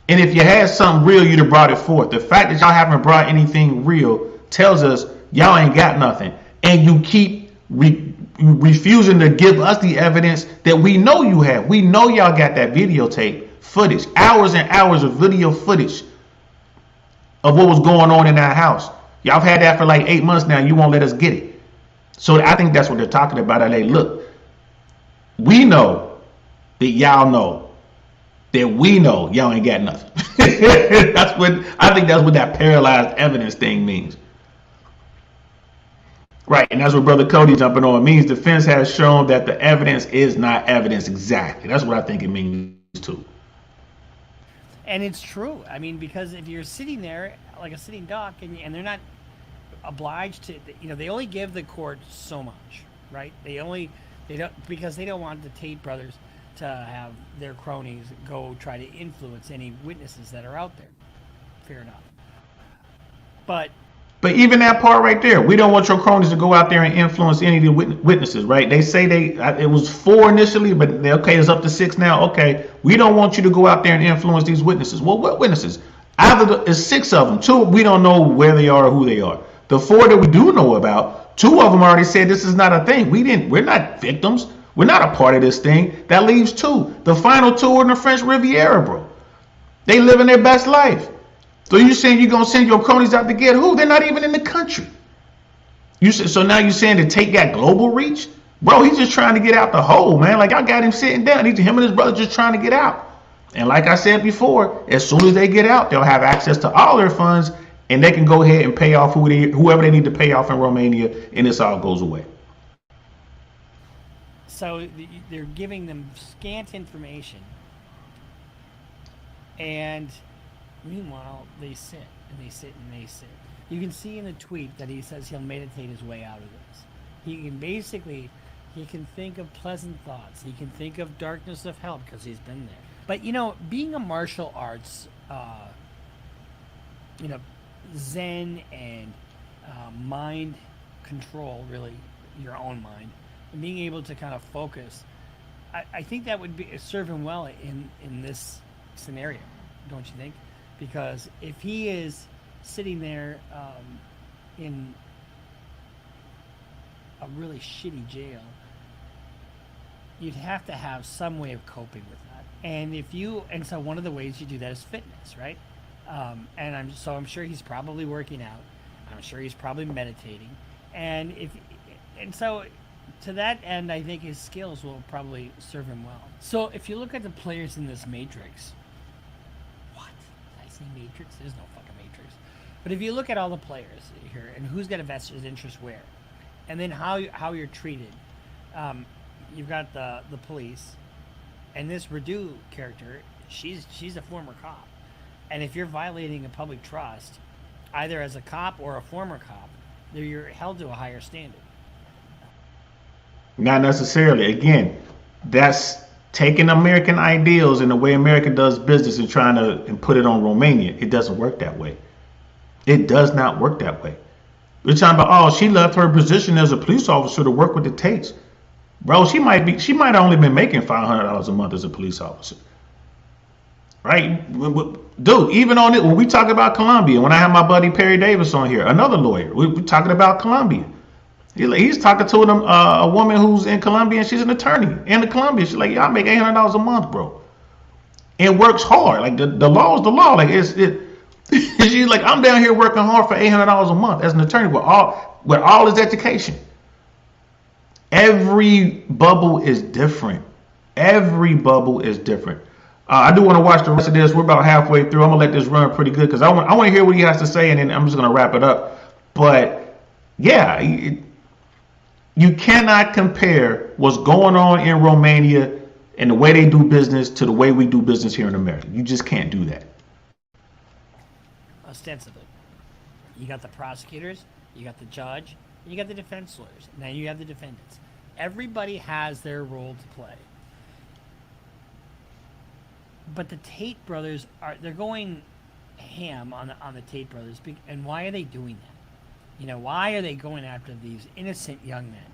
And if you had something real, you'd have brought it forth. The fact that y'all haven't brought anything real tells us y'all ain't got nothing. And you keep refusing to give us the evidence that we know you have. We know y'all got that videotape footage, hours and hours of video footage of what was going on in that house. Y'all have had that for like 8 months now. You won't let us get it. So I think that's what they're talking about. They look, we know that y'all know that we know y'all ain't got nothing. I think that's what that paralyzed evidence thing means. Right, and that's what Brother Cody jumping on means. Defense has shown that the evidence is not evidence exactly. That's what I think it means too. And it's true. I mean, because if you're sitting there like a sitting duck and they're not obliged to, they only give the court so much, right? They don't, because they don't want the Tate brothers to have their cronies go try to influence any witnesses that are out there. Fair enough. But even that part right there, we don't want your cronies to go out there and influence any of the witnesses, right? They say it was 4 initially, but okay, it's up to 6 now. Okay, we don't want you to go out there and influence these witnesses. Well, what witnesses? Either it's 6 of them. 2, we don't know where they are or who they are. The 4 that we do know about, 2 of them already said this is not a thing. We're not victims. We're not a part of this thing. That leaves 2. The final 2 are in the French Riviera, bro. They living their best life. So you saying you're gonna send your cronies out to get who? They're not even in the country. So now you're saying that Tate got global reach? Bro, he's just trying to get out the hole, man. Like I got him sitting down. Him and his brother just trying to get out. And like I said before, as soon as they get out, they'll have access to all their funds and they can go ahead and pay off whoever they need to pay off in Romania, and this all goes away. So they're giving them scant information, and meanwhile they sit and they sit and they sit. You can see in the tweet that he says he'll meditate his way out of this. He can think of pleasant thoughts. He can think of darkness of hell because he's been there. But being a martial arts, Zen and mind control, really your own mind, and being able to kind of focus, I think that would serve him well in this scenario, don't you think? Because if he is sitting there in a really shitty jail, you'd have to have some way of coping with that. And so one of the ways you do that is fitness, right? I'm sure he's probably working out. I'm sure he's probably meditating, and so to that end, I think his skills will probably serve him well. So if you look at the players in this matrix, what? Did I say matrix? There's no fucking matrix. But if you look at all the players here and who's got a vested interest where, and then how you're treated, you've got the police, and this Redu character, she's a former cop, and if you're violating a public trust, either as a cop or a former cop, you're held to a higher standard. Not necessarily. Again, that's taking American ideals and the way America does business and trying to and put it on Romania. It doesn't work that way. It does not work that way. We're talking about, oh, she left her position as a police officer to work with the Tates. Bro, she might have only been making $500 a month as a police officer. Right? Dude, even on it, when we talk about Colombia, when I have my buddy Perry Davis on here, another lawyer, we're talking about Colombia. He's talking to a woman who's in Colombia, and she's an attorney in the Colombia. She's like, yeah, I make $800 a month, bro. And works hard. Like the law is the law. Like she's like, I'm down here working hard for $800 a month as an attorney with all his education. Every bubble is different. Every bubble is different. I do want to watch the rest of this. We're about halfway through. I'm gonna let this run pretty good because I want to hear what he has to say, and then I'm just gonna wrap it up. But yeah, you cannot compare what's going on in Romania and the way they do business to the way we do business here in America. You just can't do that. Ostensibly, you got the prosecutors, you got the judge, and you got the defense lawyers. Now you have the defendants. Everybody has their role to play. But the Tate brothers they're going ham on the Tate brothers. And why are they doing that? You know, why are they going after these innocent young men?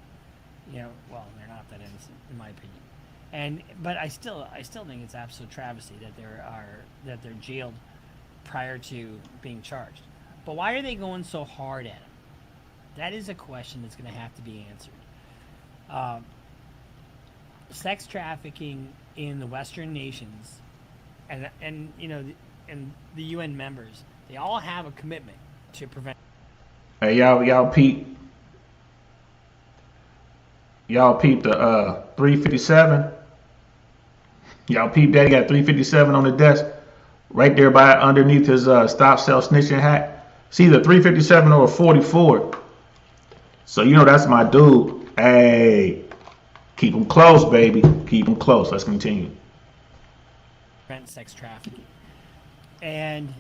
You know, well, they're not that innocent, in my opinion. But I still think it's absolute travesty that they're jailed prior to being charged. But why are they going so hard at them? That is a question that's going to have to be answered. Sex trafficking in the Western nations, and you know, and the UN members, they all have a commitment to prevent. Hey, y'all peep the 357. Y'all peep that. He got 357 on the desk, right there by underneath his stop sell snitching hat. It's either 357 or a 44. So you know that's my dude. Hey, keep him close, baby. Keep him close. Let's continue. Prevent sex trafficking, and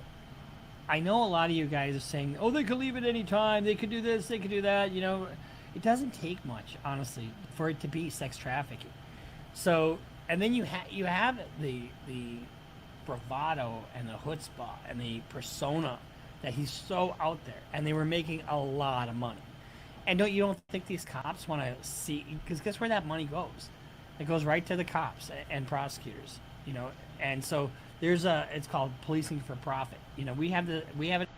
I know a lot of you guys are saying, "Oh, they could leave at any time. They could do this. They could do that." You know, it doesn't take much, honestly, for it to be sex trafficking. So, and then you have the bravado and the chutzpah and the persona that he's so out there, and they were making a lot of money. And you don't think these cops want to see? Because guess where that money goes? It goes right to the cops and prosecutors. You know, and so it's called policing for profit. You know, we have it.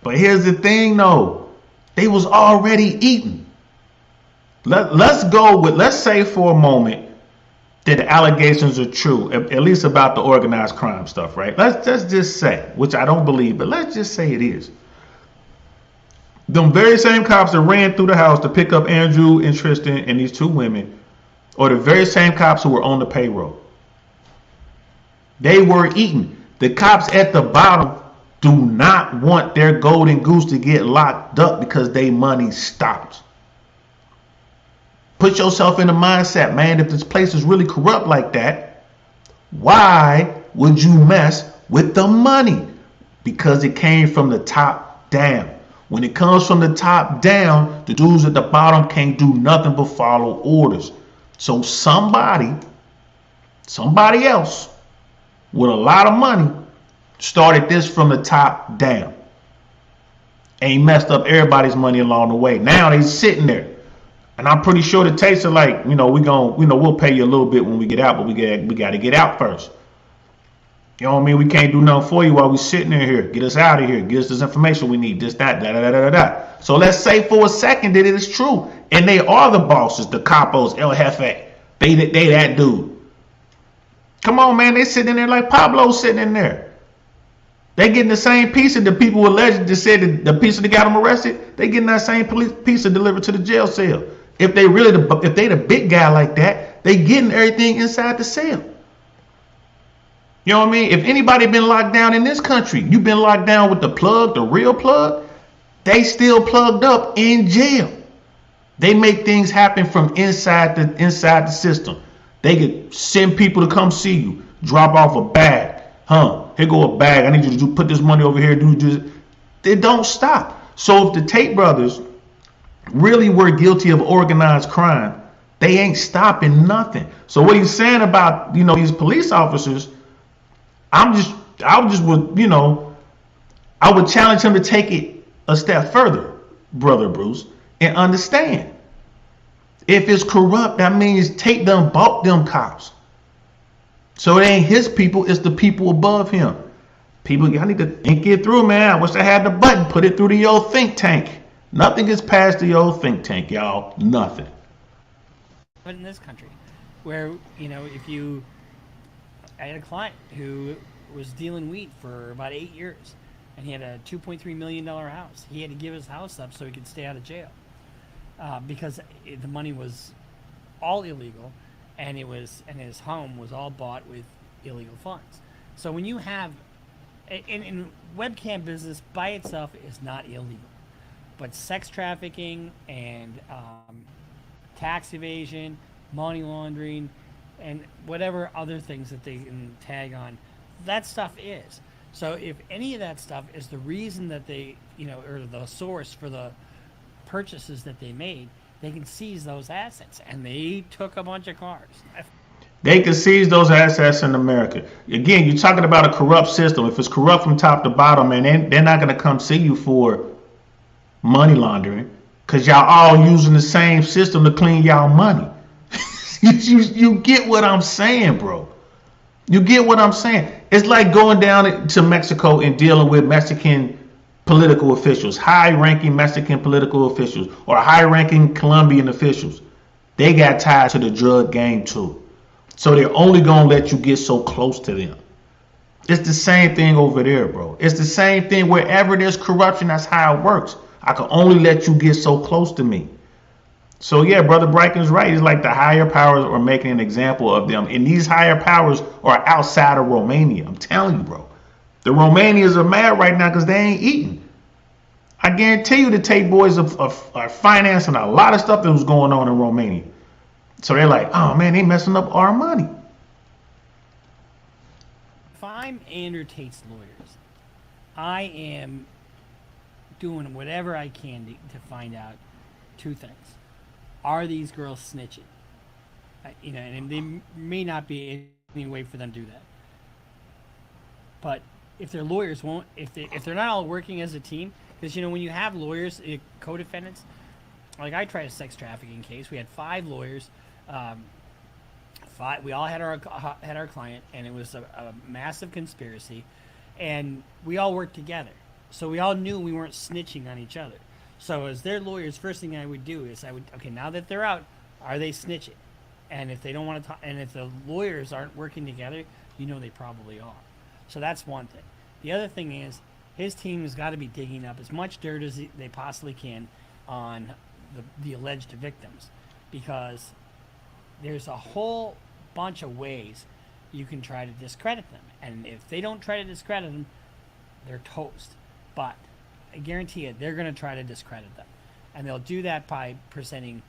But here's the thing, though, they was already eating. Let's say for a moment that the allegations are true, at least about the organized crime stuff, right? Let's just say, which I don't believe, but let's just say it is. Them very same cops that ran through the house to pick up Andrew and Tristan and these two women, or the very same cops who were on the payroll. They were eating. The cops at the bottom do not want their golden goose to get locked up because their money stops. Put yourself in the mindset, man. If this place is really corrupt like that, why would you mess with the money? Because it came from the top down. When it comes from the top down, the dudes at the bottom can't do nothing but follow orders. So somebody else with a lot of money started this from the top down. Ain't messed up everybody's money along the way. Now they sitting there. And I'm pretty sure the Tates are like, we'll pay you a little bit when we get out, but we got to get out first. You know what I mean? We can't do nothing for you while we sitting in here. Get us out of here. Get us this information we need. This, that, da, da, da, da, da. So let's say for a second that it is true. And they are the bosses, the capos, El Jefe. They that dude. Come on, man. They sitting in there like Pablo's sitting in there. They getting the same pizza the people alleged just said that the pizza that got them arrested. They getting that same pizza delivered to the jail cell. If they the big guy like that, they getting everything inside the cell. You know what I mean? If anybody been locked down in this country, you've been locked down with the plug, the real plug, they still plugged up in jail. They make things happen from inside the system. They could send people to come see you, drop off a bag. Here go a bag. I need you to put this money over here. Do this. They don't stop. So if the Tate brothers really were guilty of organized crime, they ain't stopping nothing. So what he's saying about, these police officers, I would challenge him to take it a step further, Brother Bruce, and understand. If it's corrupt, that means Tate done bought them cops. So it ain't his people, it's the people above him. People, y'all need to think it through, man. I wish I had the button. Put it through the old think tank. Nothing gets past the old think tank, y'all. Nothing. But in this country, where, I had a client who was dealing wheat for about 8 years, and he had a $2.3 million house. He had to give his house up so he could stay out of jail because the money was all illegal, and his home was all bought with illegal funds. So when you have, in webcam business by itself is not illegal, but sex trafficking and tax evasion, money laundering, and whatever other things that they can tag on, that stuff is. So if any of that stuff is the reason that they, or the source for the purchases that they made, they can seize those assets. And they took a bunch of cars. They can seize those assets in America. Again, you're talking about a corrupt system. If it's corrupt from top to bottom, man, they're not going to come see you for money laundering because y'all all using the same system to clean y'all money. You get what I'm saying, bro. You get what I'm saying. It's like going down to Mexico and dealing with Mexican political officials, high-ranking Mexican political officials, or high-ranking Colombian officials. They got tied to the drug game too. So they're only going to let you get so close to them. It's the same thing over there, bro. It's the same thing wherever there's corruption. That's how it works. I can only let you get so close to me. So yeah, Brother Briken's right. It's like the higher powers are making an example of them. And these higher powers are outside of Romania. I'm telling you, bro. The Romanians are mad right now because they ain't eating. I guarantee you the Tate boys are financing a lot of stuff that was going on in Romania. So they're like, oh man, they messing up our money. If I'm Andrew Tate's lawyers, I am doing whatever I can to find out two things. Are these girls snitching? And they may not be any way for them to do that. But if their lawyers won't, if they're not all working as a team, because when you have lawyers, co-defendants, like I tried a sex trafficking case, we had 5 lawyers, we all had our client, and it was a massive conspiracy, and we all worked together, so we all knew we weren't snitching on each other. So as their lawyers, first thing I would do is okay, now that they're out, are they snitching? And if they don't want to talk, and if the lawyers aren't working together, they probably are. So that's one thing. The other thing is his team has got to be digging up as much dirt as they possibly can on the alleged victims, because there's a whole bunch of ways you can try to discredit them. And if they don't try to discredit them, they're toast. But I guarantee you, they're going to try to discredit them. And they'll do that by presenting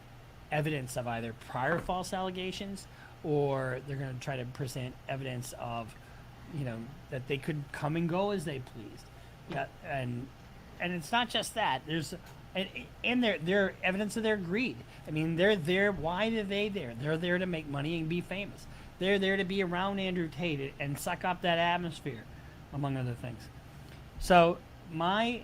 evidence of either prior false allegations, or they're going to try to present evidence of, that they could come and go as they pleased. Yeah, and it's not just that. There's and their evidence of their greed. I mean, they're there. Why are they there? They're there to make money and be famous. They're there to be around Andrew Tate and suck up that atmosphere, among other things. So my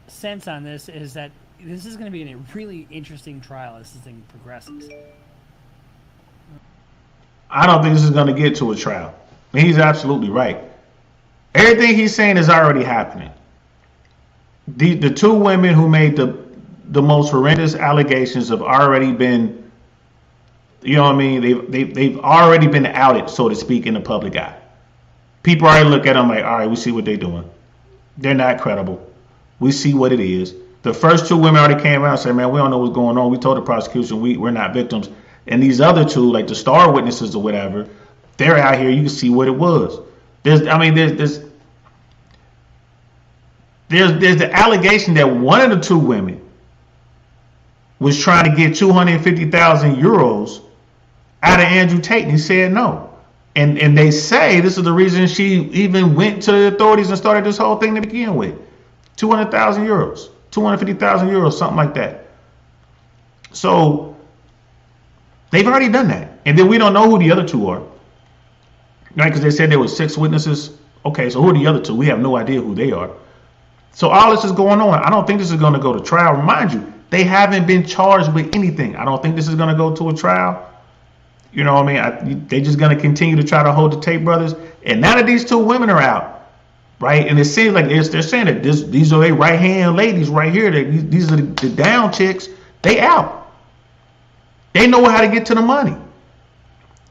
sense on this is that this is going to be a really interesting trial as this thing progresses. I don't think this is going to get to a trial. He's absolutely right. Everything he's saying is already happening. The two women who made the most horrendous allegations have already been, you know what I mean? They've already been outed, so to speak, in the public eye. People already look at them like, all right, we see what they're doing. They're not credible. We see what it is. The first two women already came out and said, man, we don't know what's going on. We told the prosecution we're not victims. And these other two, like the star witnesses or whatever, they're out here. You can see what it was. There's the allegation that one of the two women was trying to get 250,000 euros out of Andrew Tate, and he said no. And they say this is the reason she even went to the authorities and started this whole thing to begin with. 200,000 euros, 250,000 euros, something like that. So they've already done that. And then we don't know who the other two are. Right? Because they said there were 6 witnesses. Okay, so who are the other two? We have no idea who they are. So all this is going on. I don't think this is going to go to trial. Remind you, they haven't been charged with anything. I don't think this is going to go to a trial. You know what I mean? They're just going to continue to try to hold the Tate brothers. And now that these two women are out, right? And it seems like they're saying that these are their right-hand ladies right here. These are the down chicks. They out. They know how to get to the money.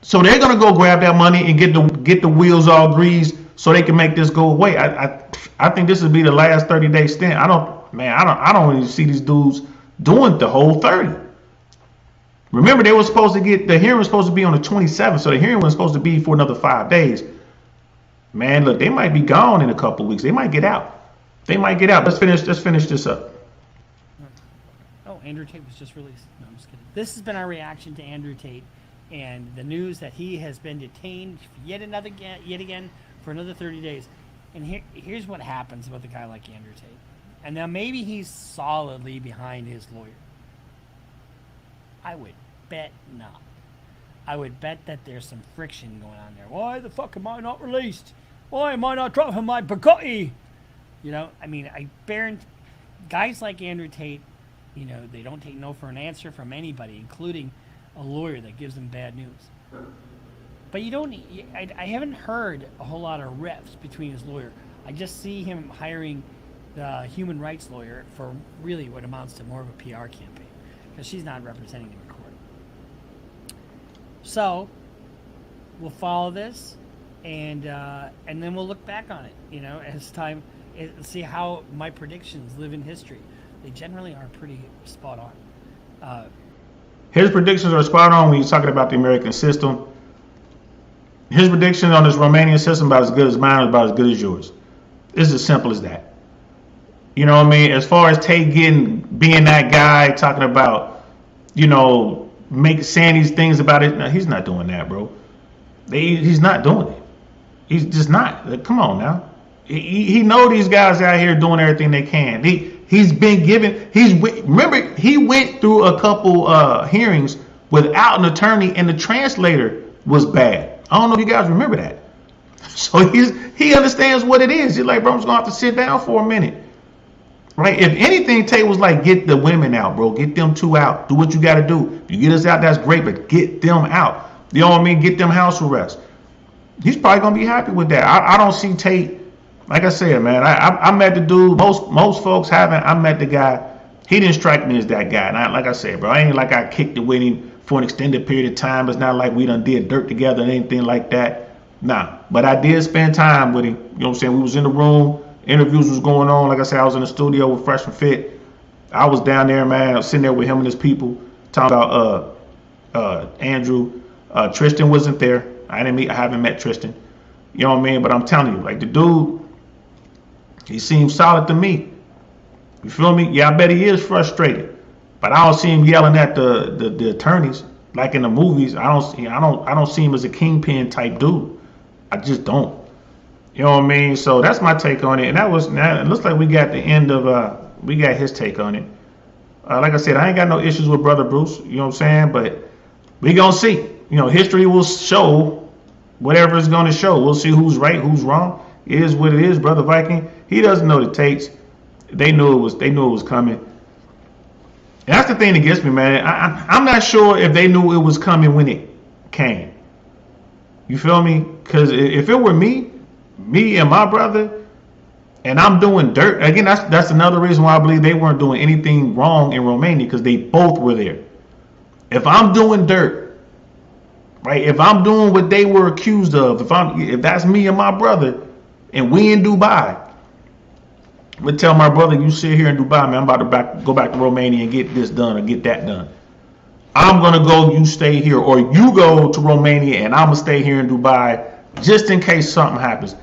So they're going to go grab that money and get the wheels all greased so they can make this go away. I think this would be the last 30-day stint. I don't even see these dudes doing the whole 30. Remember, they were supposed to the hearing was supposed to be on the 27th, so the hearing was supposed to be for another 5 days. Man, look, they might be gone in a couple of weeks. They might get out. Let's finish this up. Oh, Andrew Tate was just released. No, I'm just kidding. This has been our reaction to Andrew Tate and the news that he has been detained yet again for another 30 days. And here's what happens with a guy like Andrew Tate. And now maybe he's solidly behind his lawyer. I would bet not. I would bet that there's some friction going on there. Why the fuck am I not released? Why am I not dropping my Bugatti? You know, I mean, guys like Andrew Tate, you know, they don't take no for an answer from anybody, including a lawyer that gives them bad news. But I haven't heard a whole lot of reps between his lawyer. I just see him hiring the human rights lawyer for really what amounts to more of a PR campaign, because she's not representing him in court. So we'll follow this, and then we'll look back on it, you know, as time, and see how my predictions live in history. They generally are pretty spot on. His predictions are spot on when you're talking about the American system. His prediction on this Romanian system about as good as mine is about as good as yours. It's as simple as that. You know what I mean? As far as Tate being that guy talking about, you know, saying these things about it, no, he's not doing that, bro. He's not doing it. He's just not. Like, come on now. He know these guys out here doing everything they can. Remember, he went through a couple hearings without an attorney, and the translator was bad. I don't know if you guys remember that. So he understands what it is. He's like, bro, I'm just gonna have to sit down for a minute. Right? If anything, Tate was like, get the women out, bro. Get them two out. Do what you got to do. If you get us out, that's great, but get them out. You know what I mean? Get them house arrest. He's probably going to be happy with that. I don't see Tate. Like I said, man, I met the dude. Most folks haven't. I met the guy. He didn't strike me as that guy. And like I said, bro, I ain't like I kicked it with him for an extended period of time. It's not like we done did dirt together and anything like that. Nah. But I did spend time with him. You know what I'm saying? We was in the room. Interviews was going on. Like I said, I was in the studio with Fresh and Fit. I was down there, man. I was sitting there with him and his people talking about Andrew. Tristan wasn't there. I haven't met Tristan. You know what I mean? But I'm telling you, like, the dude, he seems solid to me. You feel me? Yeah, I bet he is frustrated. But I don't see him yelling at the attorneys like in the movies. I don't see him as a kingpin type dude. I just don't. You know what I mean? So that's my take on it. And it looks like we got the end of we got his take on it. Like I said, I ain't got no issues with Brother Bruce. You know what I'm saying? But we gonna see. You know, history will show whatever it's gonna show. We'll see who's right, who's wrong. It is what it is, Brother Viking. He doesn't know the Tates. They knew it was coming. And that's the thing that gets me, man. I'm not sure if they knew it was coming when it came. You feel me? Because if it were me, me and my brother, and I'm doing dirt again. That's another reason why I believe they weren't doing anything wrong in Romania, because they both were there. If I'm doing dirt, right? If I'm doing what they were accused of, if that's me and my brother, and we in Dubai, I'm gonna tell my brother, you sit here in Dubai, man. I'm about to go back to Romania and get this done or get that done. I'm gonna go, you stay here, or you go to Romania and I'm gonna stay here in Dubai just in case something happens.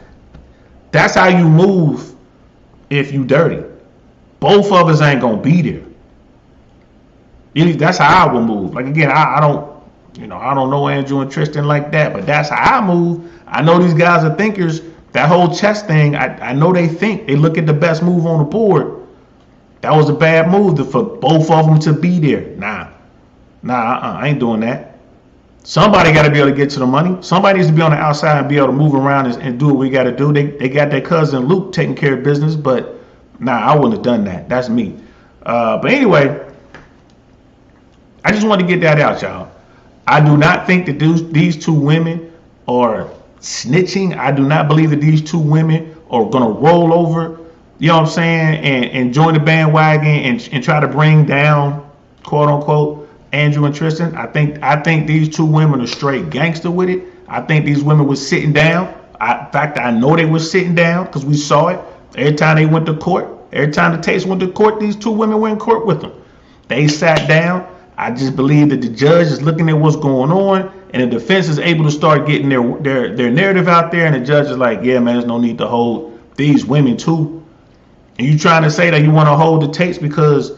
That's how you move if you dirty. Both of us ain't gonna be there. That's how I will move. Like again, I don't know Andrew and Tristan like that, but that's how I move. I know these guys are thinkers. That whole chess thing, I know they think. They look at the best move on the board. That was a bad move for both of them to be there. I ain't doing that. Somebody got to be able to get to the money. Somebody needs to be on the outside and be able to move around and do what we got to do. They got their cousin Luke taking care of business, but I wouldn't have done that. That's me. But anyway, I just want to get that out, y'all. I do not think that these two women are snitching. I do not believe that these two women are going to roll over, you know what I'm saying, and join the bandwagon and try to bring down, quote unquote, Andrew and Tristan. I think these two women are straight gangster with it. I think these women were sitting down. In fact, I know they were sitting down because we saw it. Every time they went to court, every time the Tates went to court, these two women went in court with them. They sat down. I just believe that the judge is looking at what's going on, and the defense is able to start getting their narrative out there, and the judge is like, yeah, man, there's no need to hold these women too. And you trying to say that you want to hold the Tates because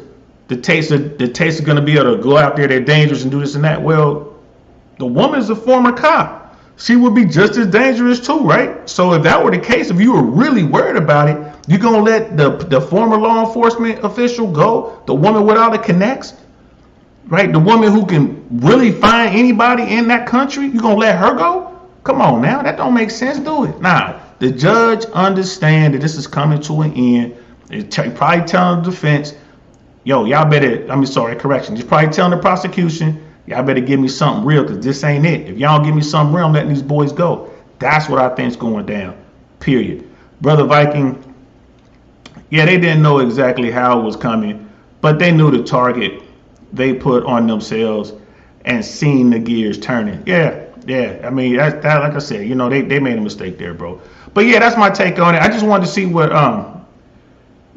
the Tates are going to be able to go out there, they're dangerous and do this and that. Well, the woman's a former cop. She would be just as dangerous too, right? So if that were the case, if you were really worried about it, you're going to let the former law enforcement official go, the woman with all the connects, right? The woman who can really find anybody in that country, you're going to let her go? Come on now, that don't make sense, do it? Nah, the judge understands that this is coming to an end. He's probably telling the defense, yo, y'all better, correction. He's probably telling the prosecution, y'all better give me something real because this ain't it. If y'all don't give me something real, I'm letting these boys go. That's what I think's going down, period. Brother Viking, yeah, they didn't know exactly how it was coming, but they knew the target they put on themselves and seen the gears turning. Yeah. I mean, that like I said, they made a mistake there, bro. But yeah, that's my take on it. I just wanted to see what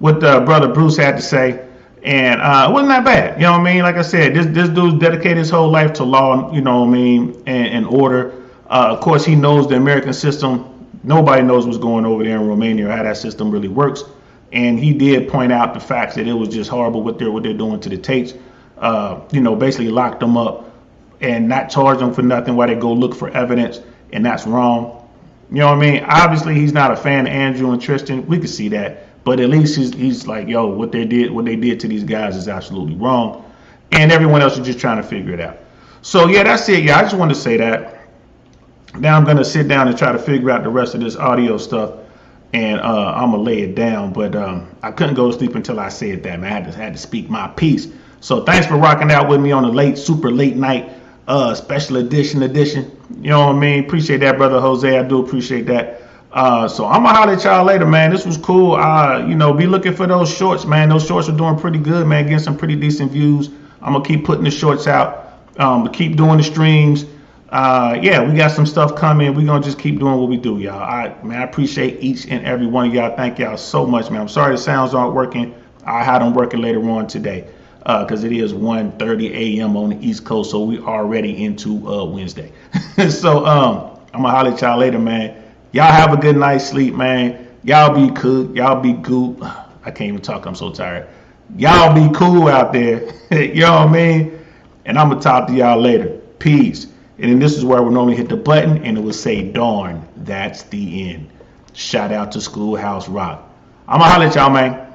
brother Bruce had to say, and it wasn't that bad. You know what I mean? Like I said, this dude's dedicated his whole life to law. You know what I mean, and order. Of course, he knows the American system. Nobody knows what's going over there in Romania or how that system really works. And he did point out the facts that it was just horrible what they're doing to the Tates. Basically locked them up and not charge them for nothing while they go look for evidence, and that's wrong. You know what I mean? Obviously, he's not a fan of Andrew and Tristan. We could see that, but at least he's like, yo, what they did to these guys is absolutely wrong, and everyone else is just trying to figure it out. So yeah, that's it. Yeah, I just wanted to say that. Now I'm gonna sit down and try to figure out the rest of this audio stuff, and I'm gonna lay it down. But I couldn't go to sleep until I said that, man. I had to speak my piece. So thanks for rocking out with me on the super late night special edition. You know what I mean? Appreciate that, brother Jose. I do appreciate that. So I'm gonna holler at y'all later, man. This was cool. Be looking for those shorts, man. Those shorts are doing pretty good, man. Getting some pretty decent views. I'm gonna keep putting the shorts out. Keep doing the streams. We got some stuff coming. We're gonna just keep doing what we do, y'all. I appreciate each and every one of y'all. Thank y'all so much, man. I'm sorry the sounds aren't working. I had them working later on today. Because it is 1:30 a.m. on the East Coast, so we already into Wednesday. So I'm gonna holler at y'all later, man. Y'all have a good night's sleep, man. Y'all be cool. Y'all be cool. I can't even talk. I'm so tired. Y'all be cool out there. You know what I mean? And I'm gonna talk to y'all later. Peace. And then this is where we normally hit the button, and it will say, "Darn, that's the end." Shout out to Schoolhouse Rock. I'm gonna holler at y'all, man.